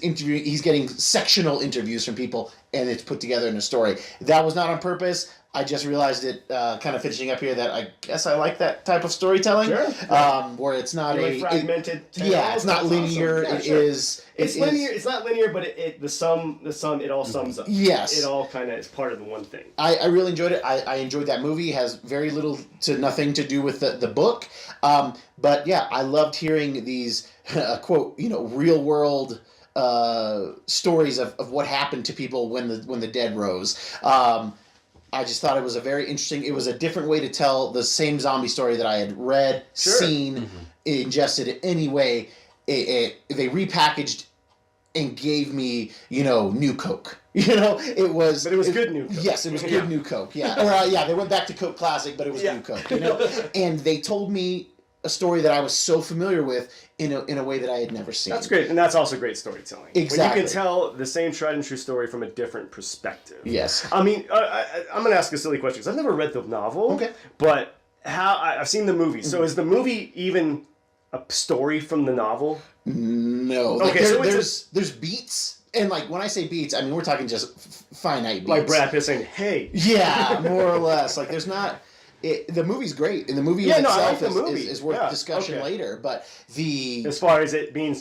getting sectional interviews from people, and it's put together in a story. That was not on purpose. I just realized it, kind of finishing up here, that I guess I like that type of storytelling, where it's not fragmented. It's not linear. Awesome. It's linear. It's not linear, but the sum, it all sums up. Yes, it all kind of is part of the one thing. I really enjoyed it. I enjoyed that movie. It has very little to nothing to do with the book, but yeah, I loved hearing these quote, real world stories of what happened to people when the dead rose. I just thought it was it was a different way to tell the same zombie story that I had read, seen, ingested it anyway. They repackaged and gave me, new Coke. It was... But it was good new Coke. Yes, it was good new Coke, yeah. Or, they went back to Coke Classic, but it was new Coke, And they told me a story that I was so familiar with in a way that I had never seen. That's great, and that's also great storytelling. Exactly. When you can tell the same tried and true story from a different perspective. Yes. I mean, I'm going to ask a silly question, because I've never read the novel. Okay. But I've seen the movie. So is the movie even a story from the novel? No. Okay, so there's beats, and like when I say beats, I mean we're talking just finite beats. Like Brad Pitt saying, "Hey." Yeah, more or less. Like there's not. the movie's great, and the movie Yeah, in no, I itself like the movie. is worth Yeah, discussion okay. later. But As far as it being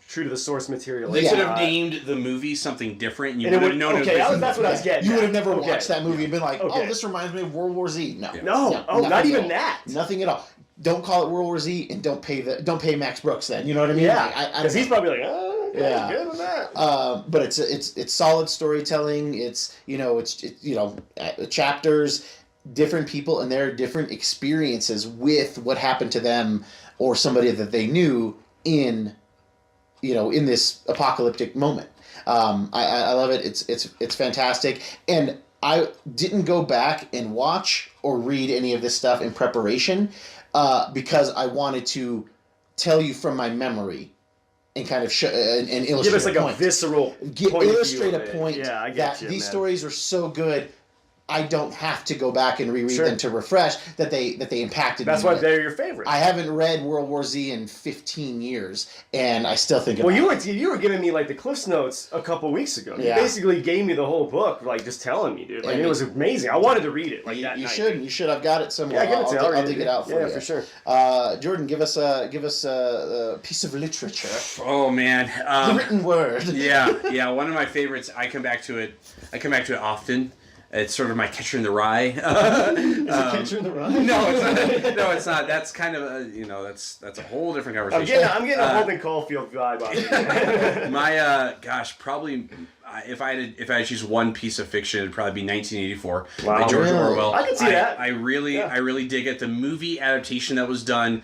true to the source material. They Yeah. could have named the movie something different, and you And it would have known okay, it was that's what I was getting you at. would have never Okay. watched that movie and been like, Okay. "Oh, this reminds me of World War Z." No, No, nothing not even at all. that. Nothing at all. Don't call it World War Z, and don't pay Max Brooks. Then you know what I mean? Yeah, Like, I because don't he's know. probably like, oh, okay, Yeah. good with that. But it's solid storytelling. It's chapters, different people and their different experiences with what happened to them or somebody that they knew in this apocalyptic moment. I love it. It's fantastic, and I didn't go back and watch or read any of this stuff in preparation because I wanted to tell you from my memory and kind of and illustrate Give us like a a point. visceral point of view Illustrate of a it. point Yeah, I that get you, these man. stories are so good. I don't have to go back and reread Sure. them to refresh that they impacted That's me. why they're your favorite. I haven't read World War Z in 15 years, and I still think. Well, about you were giving me like the Cliff's Notes a couple weeks ago. Yeah. You basically gave me the whole book, like just telling me, dude. Like Yeah, it was amazing. I wanted to read it. Like that You night. should. You should. I've got it somewhere. Yeah, give it to me. I'll read dig it out for you. Yeah, for sure. Jordan, give us a piece of literature. Oh man, The written word. yeah. One of my favorites. I come back to it often. It's sort of my Catcher in the Rye. Is it Catcher in the Rye? No, it's not. No, it's not. That's kind of that's a whole different conversation. I'm getting a Holden Caulfield vibe on it. My probably if I had to choose one piece of fiction, it'd probably be 1984 by Wow. George Really? Orwell. I can see that. I really dig it. The movie adaptation that was done,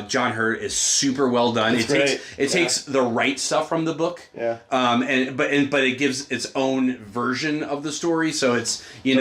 John Hurt, is super well done. It's It takes the right stuff from the book. Yeah. But it gives its own version of the story. So it's you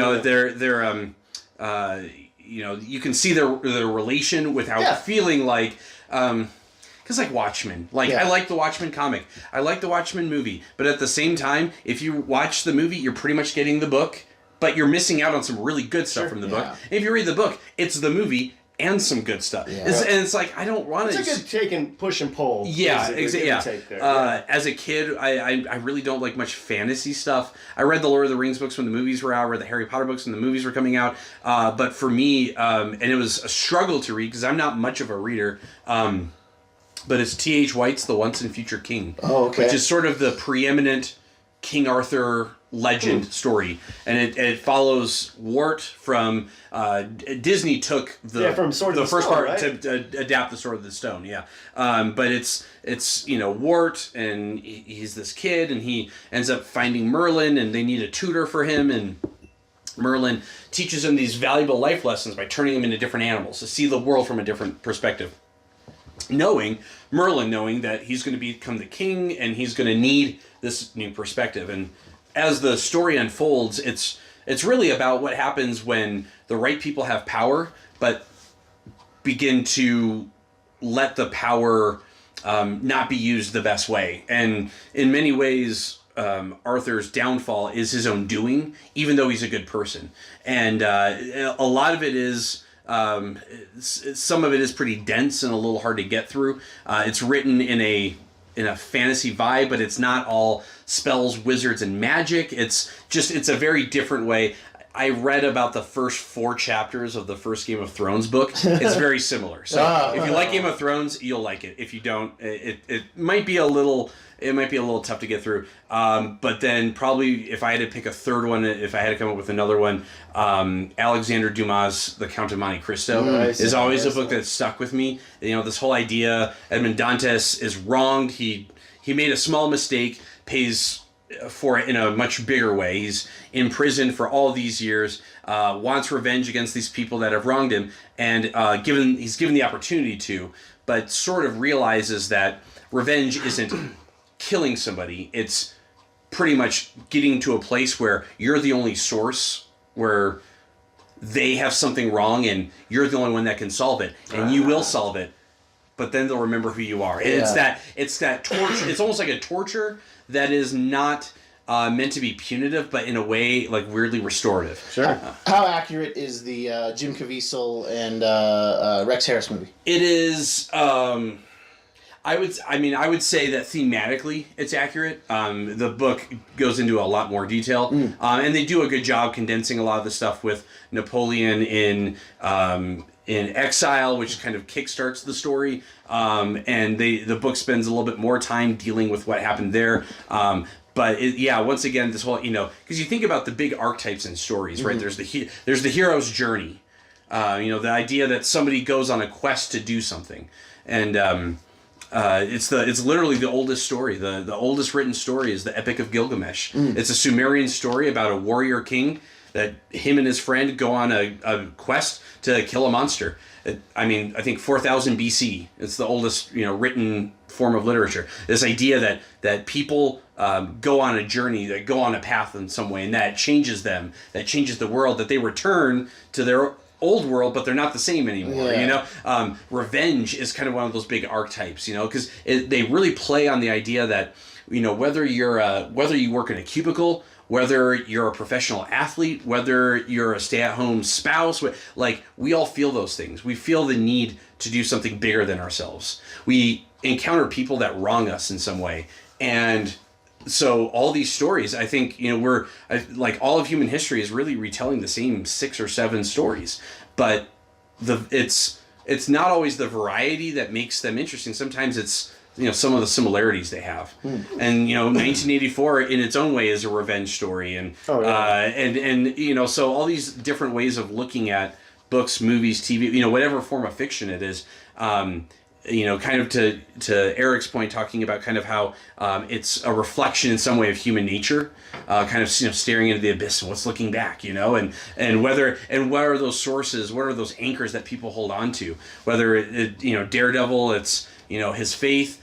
can see their relation without feeling like. Because like Watchmen, I like the Watchmen comic, I like the Watchmen movie, but at the same time, if you watch the movie, you're pretty much getting the book, but you're missing out on some really good stuff from the book. And if you read the book, it's the movie and some good stuff. Yeah. And it's like I don't want to. It's a good take and push and pull. Yeah, exactly. Yeah. As a kid, I really don't like much fantasy stuff. I read the Lord of the Rings books when the movies were out. I read the Harry Potter books when the movies were coming out. But for me, and it was a struggle to read because I'm not much of a reader. But it's T.H. White's The Once and Future King, which is sort of the preeminent King Arthur legend story, and it follows Wart from Disney took the first part right? to adapt the Sword of the Stone, but it's Wart, and he's this kid, and he ends up finding Merlin, and they need a tutor for him, and Merlin teaches him these valuable life lessons by turning him into different animals to see the world from a different perspective. Merlin knowing that he's going to become the king and he's going to need this new perspective. And as the story unfolds, it's really about what happens when the right people have power, but begin to let the power not be used the best way. And in many ways, Arthur's downfall is his own doing, even though he's a good person. And a lot of it is... some of it is pretty dense and a little hard to get through. It's written in a fantasy vibe, but it's not all spells, wizards, and magic. It's a very different way. I read about the first 4 chapters of the first Game of Thrones book. It's very similar. So if you like Game of Thrones, you'll like it. If you don't, it might be a little tough to get through. But then probably if I had to pick a third one, if I had to come up with another one, Alexander Dumas' The Count of Monte Cristo is always a book that stuck with me. This whole idea, Edmond Dantes is wronged. He made a small mistake, pays for it in a much bigger way. He's in prison for all these years, wants revenge against these people that have wronged him, and he's given the opportunity to, but sort of realizes that revenge isn't killing somebody. It's pretty much getting to a place where you're the only source, where they have something wrong and you're the only one that can solve it, and you will solve it, but then they'll remember who you are. And it's that torture. It's almost like a torture that is not meant to be punitive, but in a way like weirdly restorative. Sure. How accurate is the Jim Caviezel and Rex Harris movie? It is. I would say that thematically it's accurate. The book goes into a lot more detail, and they do a good job condensing a lot of the stuff with Napoleon in exile, which kind of kickstarts the story. And the book spends a little bit more time dealing with what happened there. But once again, this whole, because you think about the big archetypes in stories, right? There's the hero's journey. The idea that somebody goes on a quest to do something, and it's literally the oldest story. The oldest written story is the Epic of Gilgamesh. It's a Sumerian story about a warrior king that him and his friend go on a quest to kill a monster. I think 4000 BC. It's the oldest written form of literature. This idea that people go on a journey, that go on a path in some way, and that changes them, that changes the world, that they return to their old world, but they're not the same anymore. Revenge is kind of one of those big archetypes, because they really play on the idea that whether you work in a cubicle, whether you're a professional athlete, whether you're a stay-at-home spouse, we all feel those things. We feel the need to do something bigger than ourselves. We encounter people that wrong us in some way, and so all these stories, I think, we're like all of human history is really retelling the same 6 or 7 stories, but it's not always the variety that makes them interesting. Sometimes it's some of the similarities they have, and 1984 in its own way is a revenge story, and so all these different ways of looking at books, movies, TV, whatever form of fiction it is. Kind of to Eric's point, talking about kind of how it's a reflection in some way of human nature, kind of staring into the abyss and what's looking back, and what are those sources, what are those anchors that people hold on to, whether Daredevil, it's his faith,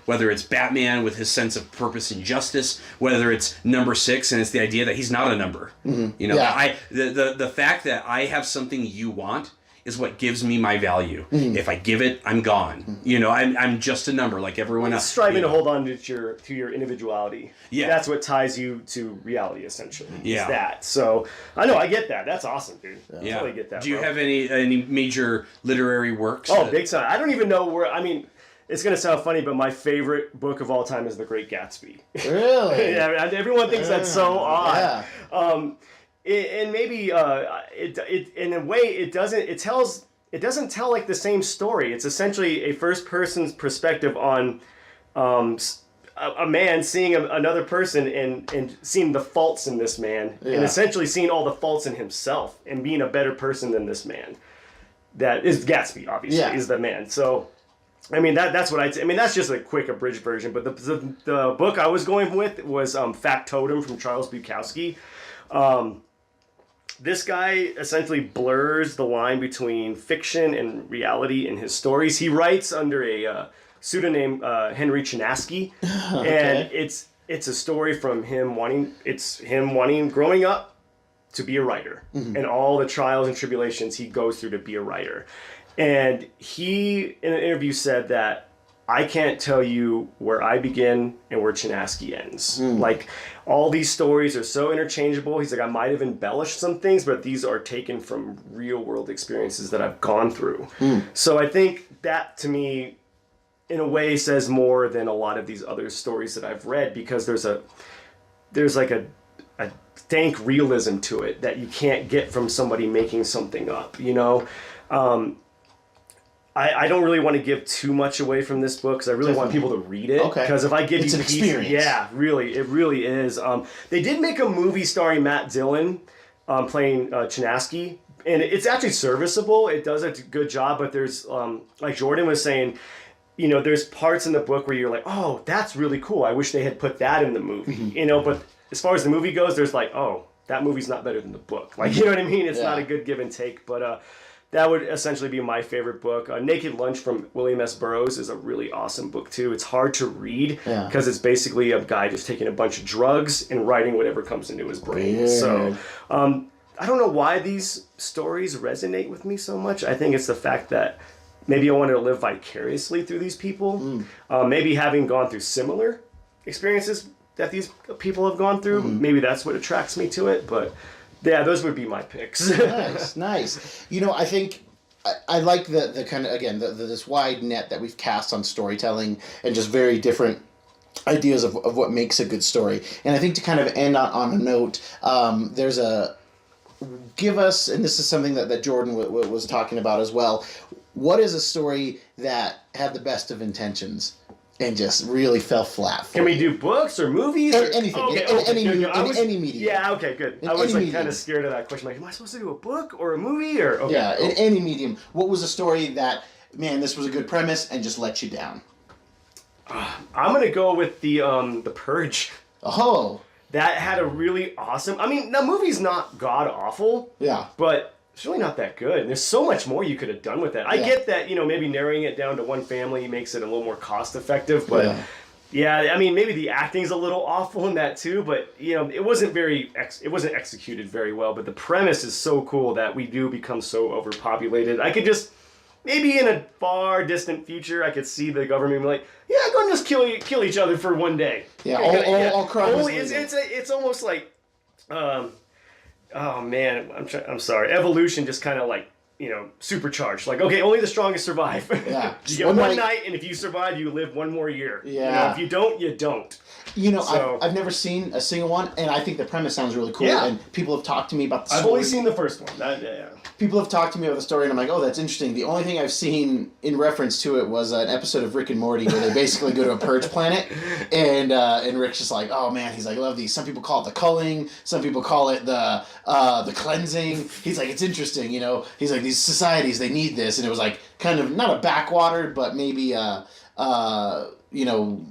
whether it's Batman with his sense of purpose and justice, whether it's number 6 and it's the idea that he's not a number. The fact that I have something you want is what gives me my value. If I give it, I'm gone. I'm just a number like everyone else. Striving to hold on to your individuality. Yeah. That's what ties you to reality, essentially. Yeah. Is that. So, I know, I get that. That's awesome, dude. Yeah. Totally get that, Do you have any major literary works? Oh, big time. I don't even know where, it's going to sound funny, but my favorite book of all time is The Great Gatsby. Really? Yeah, everyone thinks that's so odd. Yeah. And maybe it in a way it doesn't tell like the same story. It's essentially a first person's perspective on a man seeing another person and seeing the faults in this man, and essentially seeing all the faults in himself and being a better person than this man. That is Gatsby, obviously, is the man. So that's what that's just a quick abridged version. But the book I was going with was Factotum from Charles Bukowski. This guy essentially blurs the line between fiction and reality in his stories. He writes under a pseudonym Henry Chinaski, and it's a story from him wanting growing up to be a writer, and all the trials and tribulations he goes through to be a writer. And he, in an interview, said that I can't tell you where I begin and where Chinaski ends. Like, all these stories are so interchangeable. He's like, I might have embellished some things, but these are taken from real world experiences that I've gone through. So I think that, to me, in a way, says more than a lot of these other stories that I've read, because there's like a dank realism to it that you can't get from somebody making something up, I don't really want to give too much away from this book because I really want people to read it. Okay. Because if I give it's you an experience. Yeah, really, it really is. They did make a movie starring Matt Dillon playing Chinaski, and it's actually serviceable. It does a good job, but there's, like Jordan was saying, there's parts in the book where you're like, oh, that's really cool. I wish they had put that in the movie, But as far as the movie goes, there's like, oh, that movie's not better than the book. Like, you know what I mean? It's not a good give and take, but that would essentially be my favorite book. Naked Lunch from William S. Burroughs is a really awesome book, too. It's hard to read because it's basically a guy just taking a bunch of drugs and writing whatever comes into his brain. Weird. So I don't know why these stories resonate with me so much. I think it's the fact that maybe I wanted to live vicariously through these people. Maybe having gone through similar experiences that these people have gone through, maybe that's what attracts me to it. But yeah, those would be my picks. Nice. I think I like the kind of, again, this wide net that we've cast on storytelling and just very different ideas of what makes a good story. And I think to kind of end on a note, there's give us, and this is something that Jordan was talking about as well, what is a story that had the best of intentions and just really fell flat for Can we you? do books or movies? Anything. Okay, In okay. any medium. Yeah, okay, good. In I was any like kind medium. of scared of that question. Like, am I supposed to do a book or a movie or? Okay, Yeah, cool. in any medium. What was a story that, man, this was a good premise and just let you down? I'm gonna go with the Purge. Oh, That had a really awesome. I mean, the movie's not god awful. yeah. But it's really not that good. And there's so much more you could have done with that. I Yeah. get that, maybe narrowing it down to one family makes it a little more cost effective, but yeah, I mean, maybe the acting's a little awful in that too, but it wasn't executed very well, but the premise is so cool that we do become so overpopulated. I could just maybe in a far distant future I could see the government be like, yeah, go and just kill each other for one day. Yeah, Okay, all crime is it's, legal. it's almost like oh man, I'm sorry. Evolution just kind of like, supercharged. Like, okay, only the strongest survive. Yeah. You get one night, and if you survive, you live one more year. Yeah. If you don't, you don't. So- I've never seen a single one, and I think the premise sounds really cool. Yeah. And people have talked to me about the I've story. only seen the first one. Yeah. People have talked to me about the story, and I'm like, oh, that's interesting. The only thing I've seen in reference to it was an episode of Rick and Morty where they basically go to a purge planet, and Rick's just like, oh man, he's like, I love these. Some people call it the culling, some people call it the cleansing. He's like, it's interesting, He's like, these societies, they need this, and it was like kind of not a backwater, but maybe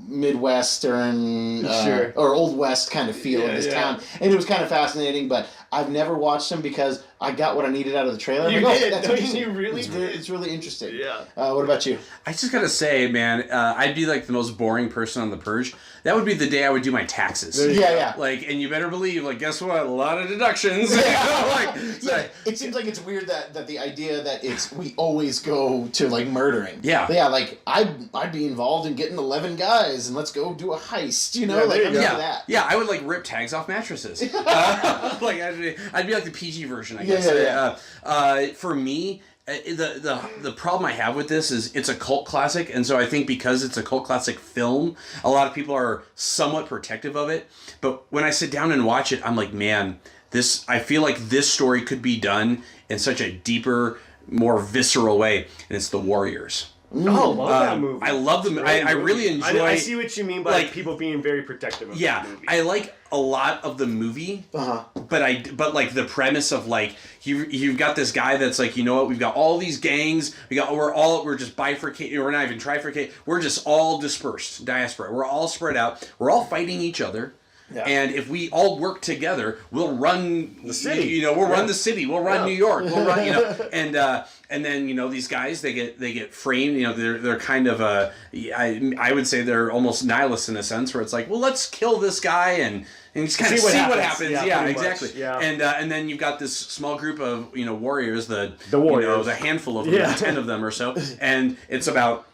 Midwestern Sure. or Old West kind of feel in this town, and it was kind of fascinating. But I've never watched them because I got what I needed out of the trailer. You I'm like, did? that's No, interesting. you really it's did? It's really interesting. Yeah. What about you? I just gotta say, man, I'd be like the most boring person on the Purge. That would be the day I would do my taxes. Yeah. Like, and you better believe, like, guess what? A lot of deductions. Like, It seems like it's weird that the idea that we always go to like murdering. Yeah. But yeah, like I'd be involved in getting 11 guys and let's go do a heist. Yeah, like there you I'm go. into yeah, that. yeah, I would like rip tags off mattresses. Like I'd be like the PG version, I guess. Yeah. For me, the problem I have with this is it's a cult classic, and so I think because it's a cult classic film, a lot of people are somewhat protective of it. But when I sit down and watch it, I'm like, man, I feel like this story could be done in such a deeper, more visceral way, and it's The Warriors. Oh, love that movie. I love them. I really enjoy. I see what you mean by like, people being very protective of Yeah, the movie. I like a lot of the movie, but like the premise of like you've got this guy that's like, you know what, we've got all these gangs, we're just bifurcated, we're not even trifurcated, we're just all dispersed, diaspora, we're all spread out, we're all fighting each other. Yeah. And if we all work together, we'll run the city. We'll run the city. We'll run New York. We'll run, and then these guys they get framed. They're kind of I would say they're almost nihilists in a sense where it's like, well, let's kill this guy and just kind of see what happens. Yeah, exactly. Yeah. And then you've got this small group of warriors, the warriors, the handful of them, 10 of them or so, and it's about.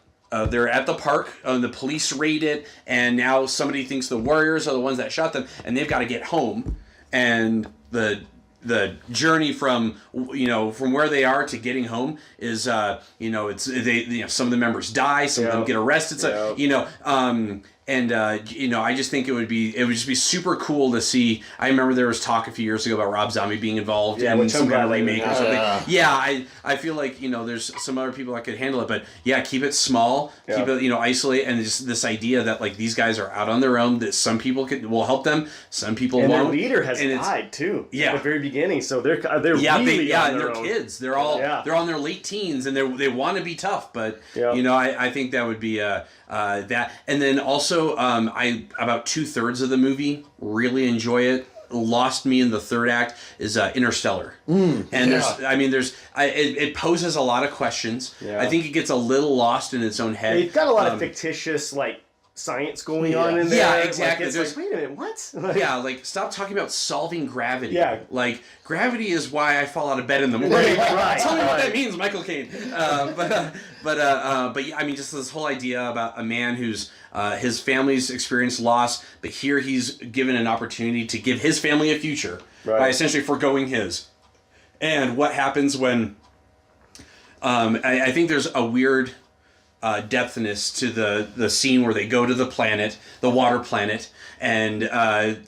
They're at the park, the police raid it, and now somebody thinks the warriors are the ones that shot them, and they've got to get home. And the journey from where they are to getting home is it's some of the members die, some of them get arrested, I just think it would just be super cool to see. I remember there was talk a few years ago about Rob Zombie being involved in some kind of remake or something. Yeah, I feel like there's some other people that could handle it, but yeah, keep it small, keep it isolate, and just this idea that like these guys are out on their own. That some people will help them, some people and won't. Their leader has died too. Yeah, at the very begining, so they're really and their they're own. kids. They're all they're on their late teens, and they want to be tough, but I think that would be that, and then also I about 2/3 of the movie really enjoy it. Lost me in the third act is Interstellar, and it poses a lot of questions. I think it gets a little lost in its own head. They've got a lot of fictitious science going on in there. Yeah, exactly. It's like, wait a minute, what? Stop talking about solving gravity. Yeah. Like, gravity is why I fall out of bed in the morning. Right. Tell me what that means, Michael Caine. But I mean, just this whole idea about a man who's his family's experienced loss, but here he's given an opportunity to give his family a future by essentially foregoing his. And what happens when I think there's a weird depthness to the scene where they go to the planet, the water planet, and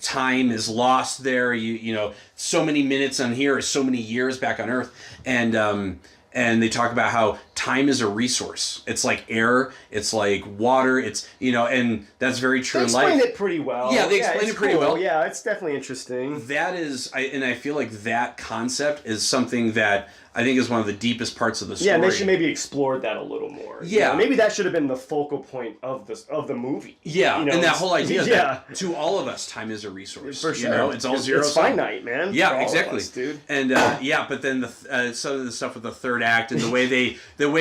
time is lost there. You know, so many minutes on here is so many years back on Earth, and they talk about how time is a resource. It's like air, it's like water, it's, you know, and that's very true They in life. explained it pretty well. Yeah, they explained it pretty well. Yeah, it's definitely interesting. That is, I feel like that concept is something that I think is one of the deepest parts of the story. Yeah, and they should maybe explore that a little more. Yeah. You know, maybe that should have been the focal point of the movie. Yeah, you know, and that whole idea yeah. that to all of us, time is a resource. For sure. You know, it's all zero It's sum. finite, man. Yeah, for all of exactly, us, dude. And yeah, but then some of the stuff with the third act and the way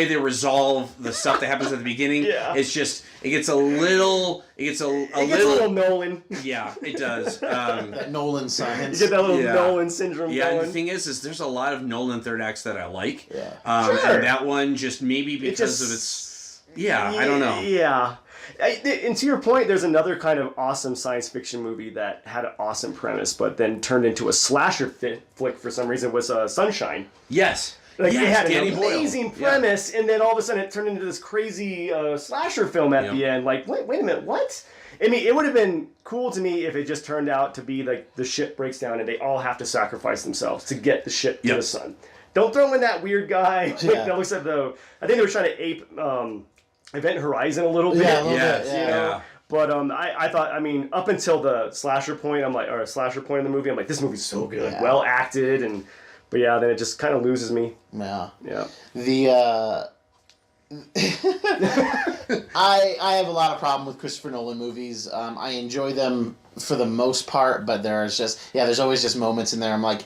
they resolve the stuff that happens at the beginning, Yeah. it's just it gets a little Nolan. Yeah, it does. That Nolan You science. get that little Yeah. Nolan syndrome Yeah, and going. the thing is there's a lot of Nolan third acts that I like. Yeah. Sure. And that one just maybe because of its. Yeah, I don't know. Yeah. And to your point, there's another kind of awesome science fiction movie that had an awesome premise, but then turned into a slasher flick for some reason, was Sunshine. Yes. Like, yes, it had Danny an Boyle. amazing Yeah. premise, and then all of a sudden it turned into this crazy slasher film at Yep. the end. Like, wait a minute, what? I mean, it would have been cool to me if it just turned out to be like the ship breaks down and they all have to sacrifice themselves to get the ship to Yep. the sun. Don't throw in that weird guy. Yeah. That looks like I think they were trying to ape Event Horizon a little bit. Yeah, a little Yes, bit. You Yeah. know? But I thought, I mean, up until the slasher point, or slasher point in the movie, I'm like, this movie's so good, Yeah. well acted, but yeah, then it just kind of loses me. Yeah. Yeah. The I have a lot of problem with Christopher Nolan movies. I enjoy them for the most part, but there's always just moments in there. I'm like,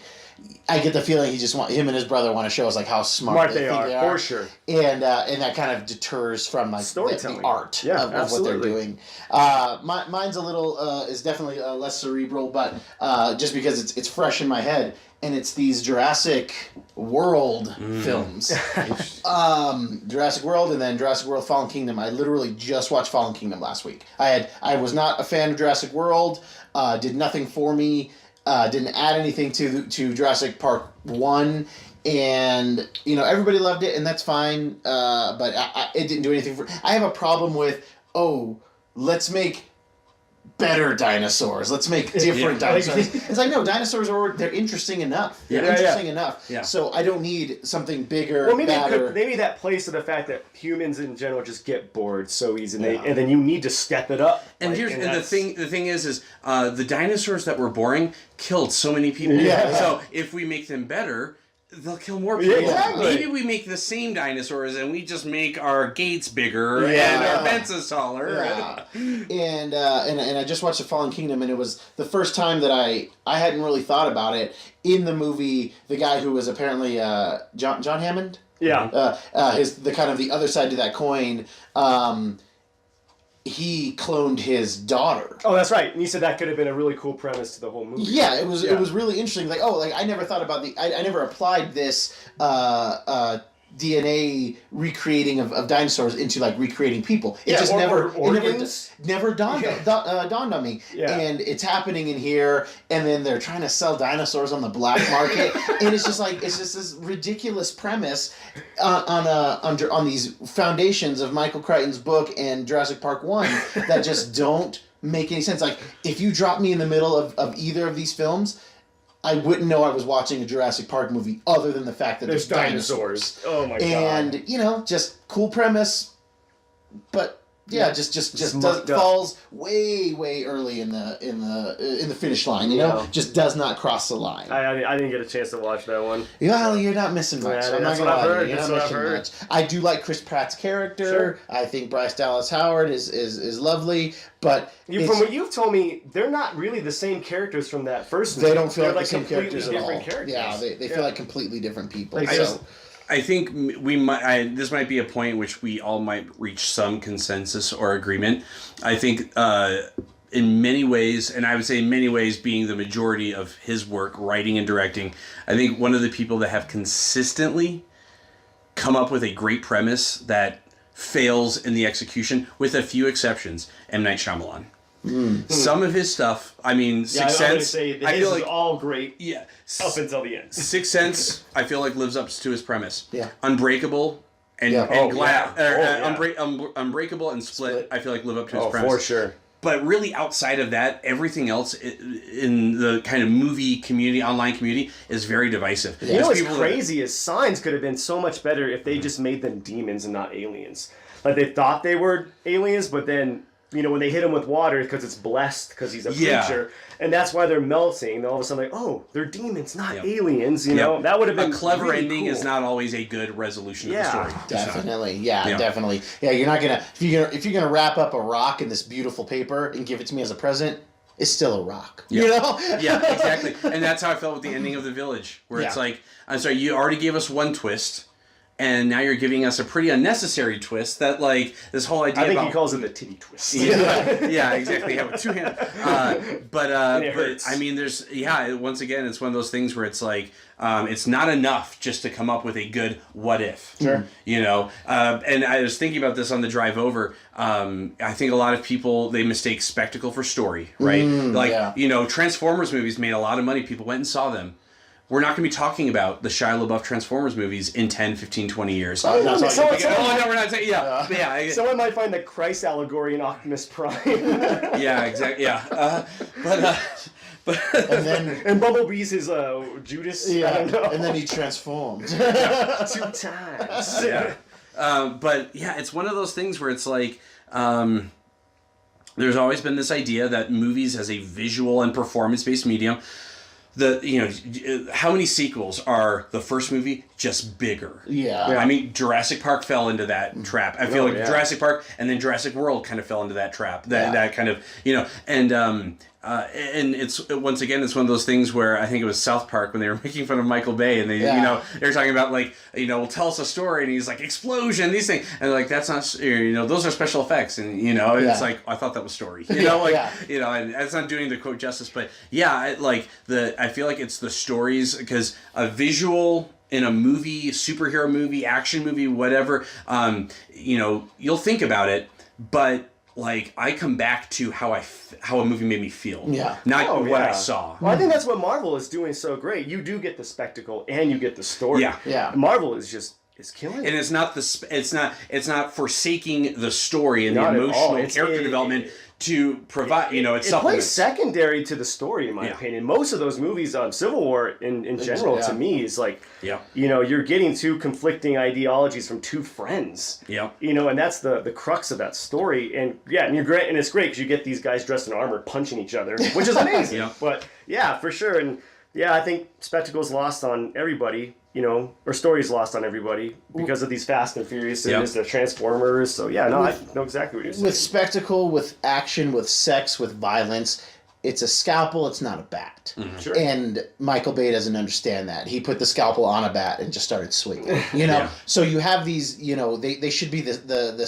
I get the feeling him and his brother want to show us like how smart They think are, they for sure. and that kind of deters from like Storytelling. the art Yeah, of what they're absolutely. doing. Mine's a little is definitely less cerebral, but just because it's fresh in my head, and it's these Jurassic World films. Jurassic World and then Jurassic World Fallen Kingdom. I literally just watched Fallen Kingdom last week. I was not a fan of Jurassic World. Did nothing for me. Didn't add anything to Jurassic Park 1. And, you know, everybody loved it, and that's fine. But it didn't do anything for... I have a problem with, let's make better dinosaurs. Let's make different dinosaurs. It's like, no, dinosaurs they're interesting enough. They're interesting enough. Yeah. So I don't need something bigger, Well, badder. maybe that plays to the fact that humans in general just get bored so easy, and, Yeah. and then you need to step it up. And Like, here's and the that's- thing is the dinosaurs that were boring killed so many people. Yeah. So if we make them better, they'll kill more people. Yeah, exactly. Maybe we make the same dinosaurs and we just make our gates bigger Yeah. and our fences taller. Yeah. And I just watched The Fallen Kingdom, and it was the first time that I hadn't really thought about it. In the movie, the guy who was apparently John Hammond, Yeah. the kind of the other side to that coin, he cloned his daughter. Oh, that's right. And you said that could have been a really cool premise to the whole movie. Yeah, it was really interesting. Like, I never thought about I never applied this DNA recreating of dinosaurs into like recreating people. It just never dawned on me. Yeah. And it's happening in here, and then they're trying to sell dinosaurs on the black market, and it's just this ridiculous premise on these foundations of Michael Crichton's book and Jurassic Park 1 that just don't make any sense. Like, if you drop me in the middle of either of these films, I wouldn't know I was watching a Jurassic Park movie other than the fact that there's dinosaurs. Oh my god. And, just cool premise, but yeah, just mucked up. falls way early in the finish line, Yeah. just does not cross the line. I didn't get a chance to watch that one. Well, you're not missing much. Yeah, I'm not that's gonna what I've lie to heard, you. You're that's not what I've missing heard. much. I do like Chris Pratt's character. Sure. I think Bryce Dallas Howard is lovely, but From what you've told me, they're not really the same characters from that first movie. they don't feel They're like the same completely characters at all. different characters. Yeah, they feel like completely different people. Like, so. I think we might. This might be a point in which we all might reach some consensus or agreement. I think in many ways, and I would say in many ways being the majority of his work, writing and directing, I think one of the people that have consistently come up with a great premise that fails in the execution, with a few exceptions, M. Night Shyamalan. Some of his stuff, I mean, Sixth I was Sense, gonna say, I feel is like all great yeah, up until the end. Sixth Sense, I feel like lives up to his premise. Yeah. Unbreakable and, Yeah. and Oh, yeah. Unbreakable and Split, I feel like live up to his Oh, premise. for sure. But really, outside of that, everything else in the kind of movie community, online community, is very divisive. You know what's crazy is Signs could have been so much better if they just made them demons and not aliens. Like, they thought they were aliens, but then, you know, when they hit him with water, because it's blessed, because he's a creature, and that's why they're melting, and all of a sudden, like, oh, they're demons, not aliens, you know? That would have been a clever really ending cool. is not always a good resolution of the story. Definitely, definitely. Yeah, you're not gonna if you're gonna wrap up a rock in this beautiful paper and give it to me as a present, it's still a rock. You know? Yeah, exactly. And that's how I felt with the ending of The Village, where it's like, I'm sorry, you already gave us one twist, and now you're giving us a pretty unnecessary twist that, like, this whole idea I think about... he calls it the titty twist. Yeah, exactly. Yeah, with two hands. But hurts. I mean, there's... Yeah, once again, it's one of those things where it's like, it's not enough just to come up with a good what if. Sure. You know? And I was thinking about this on the drive over. I think a lot of people, they mistake spectacle for story, right? You know, Transformers movies made a lot of money. People went and saw them. We're not going to be talking about the Shia LaBeouf Transformers movies in 10, 15, 20 years. No, we're not saying... Yeah. Someone might find the Christ allegory in Optimus Prime. Yeah, exactly. Yeah. And Bumblebee's his Judas. Yeah, I don't know. and then he transformed. 2 times. Yeah. But yeah, it's one of those things where it's like, there's always been this idea that movies as a visual and performance-based medium, how many sequels are the first movie just bigger? Yeah. I mean, Jurassic Park fell into that trap. I feel like Jurassic Park and then Jurassic World kind of fell into that trap. That kind of, and it's once again, it's one of those things where I think it was South Park when they were making fun of Michael Bay, and they were talking about, like, well, tell us a story, and he's like, explosion, these things, and like, that's not, those are special effects, and it's like, I thought that was story, and that's not doing the quote justice, but I feel like it's the stories, because a visual in a movie, superhero movie, action movie, whatever, you'll think about it, but like, I come back to how a movie made me feel. Yeah. Not what I saw. Well, I think that's what Marvel is doing so great. You do get the spectacle and you get the story. Yeah. Marvel is killing it. And it's not forsaking the story and the emotional character development to provide, it supplements. It plays secondary to the story, in my opinion. Most of those movies, Civil War in general, to me, is like, you're getting two conflicting ideologies from two friends. Yeah. And that's the crux of that story. And you're great, and it's great because you get these guys dressed in armor punching each other, which is amazing. But yeah, for sure. And I think spectacle's lost on everybody. Or stories lost on everybody because of these Fast and Furious, the Transformers. So I know exactly what you're saying. With spectacle, with action, with sex, with violence, it's a scalpel, it's not a bat. Mm-hmm. Sure. And Michael Bay doesn't understand that. He put the scalpel on a bat and just started swinging. So you have these, they should be the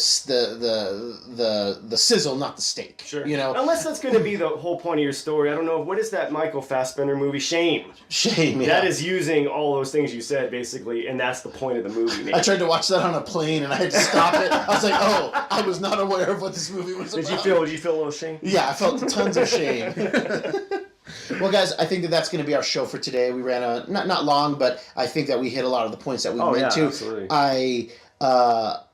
sizzle, not the steak. Sure. Unless that's going to be the whole point of your story. I don't know. What is that Michael Fassbender movie? Shame. Yeah. That is using all those things you said, basically, and that's the point of the movie. Maybe. I tried to watch that on a plane and I had to stop it. I was like, I was not aware of what this movie was about. Did you feel a little shame? Yeah, I felt tons of shame. Well, guys, I think that's going to be our show for today. We ran not long, but I think that we hit a lot of the points that we meant to. Absolutely.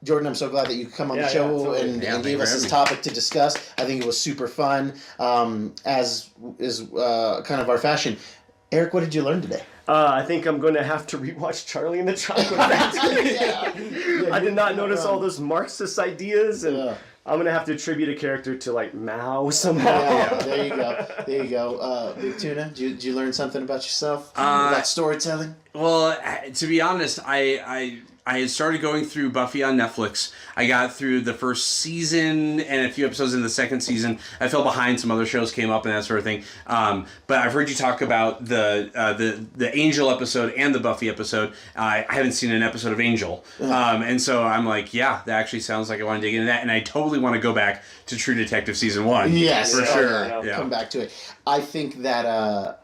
Jordan, I'm so glad that you could come on the show and gave us this topic to discuss. I think it was super fun, as is kind of our fashion. Eric, what did you learn today? I think I'm going to have to rewatch Charlie and the Chocolate Factory. I did not notice all those Marxist ideas, and I'm going to have to attribute a character to, like, Mao somehow. Yeah, there you go. Big Tuna, did you learn something about yourself? About storytelling? Well, to be honest, I had started going through Buffy on Netflix. I got through the first season and a few episodes in the second season. I fell behind. Some other shows came up and that sort of thing. But I've heard you talk about the Angel episode and the Buffy episode. I haven't seen an episode of Angel. And so I'm like, that actually sounds like I want to dig into that. And I totally want to go back to True Detective Season 1. Yes. For sure. Come back to it. I think that...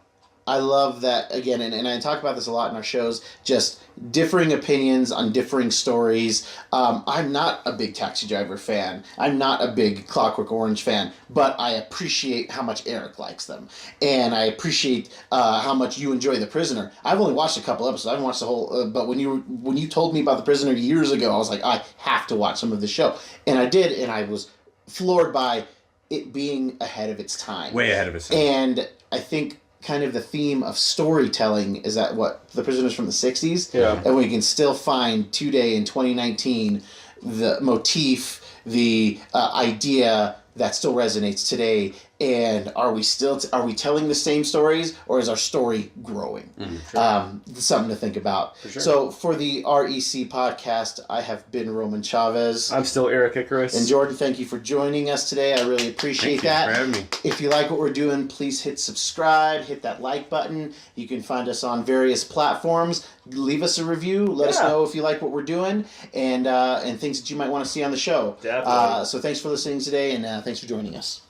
I love that, again, and I talk about this a lot in our shows, just differing opinions on differing stories. I'm not a big Taxi Driver fan. I'm not a big Clockwork Orange fan, but I appreciate how much Eric likes them. And I appreciate how much you enjoy The Prisoner. I've only watched a couple episodes. I haven't watched the whole, but when you told me about The Prisoner years ago, I was like, I have to watch some of the show. And I did, and I was floored by it being ahead of its time. Way ahead of its time. And I think kind of the theme of storytelling is that The Prisoner's from the 60s? Yeah. And we can still find today in 2019 the motif, the idea that still resonates today. And are we telling the same stories, or is our story growing? Something to think about. Sure. So for the REC podcast, I have been Roman Chavez. I'm still Eric Icarus. And Jordan, thank you for joining us today. I really appreciate that. Thank you for having me. If you like what we're doing, please hit subscribe, hit that like button. You can find us on various platforms. Leave us a review. Let us know if you like what we're doing, and things that you might want to see on the show. Definitely. So thanks for listening today, and thanks for joining us.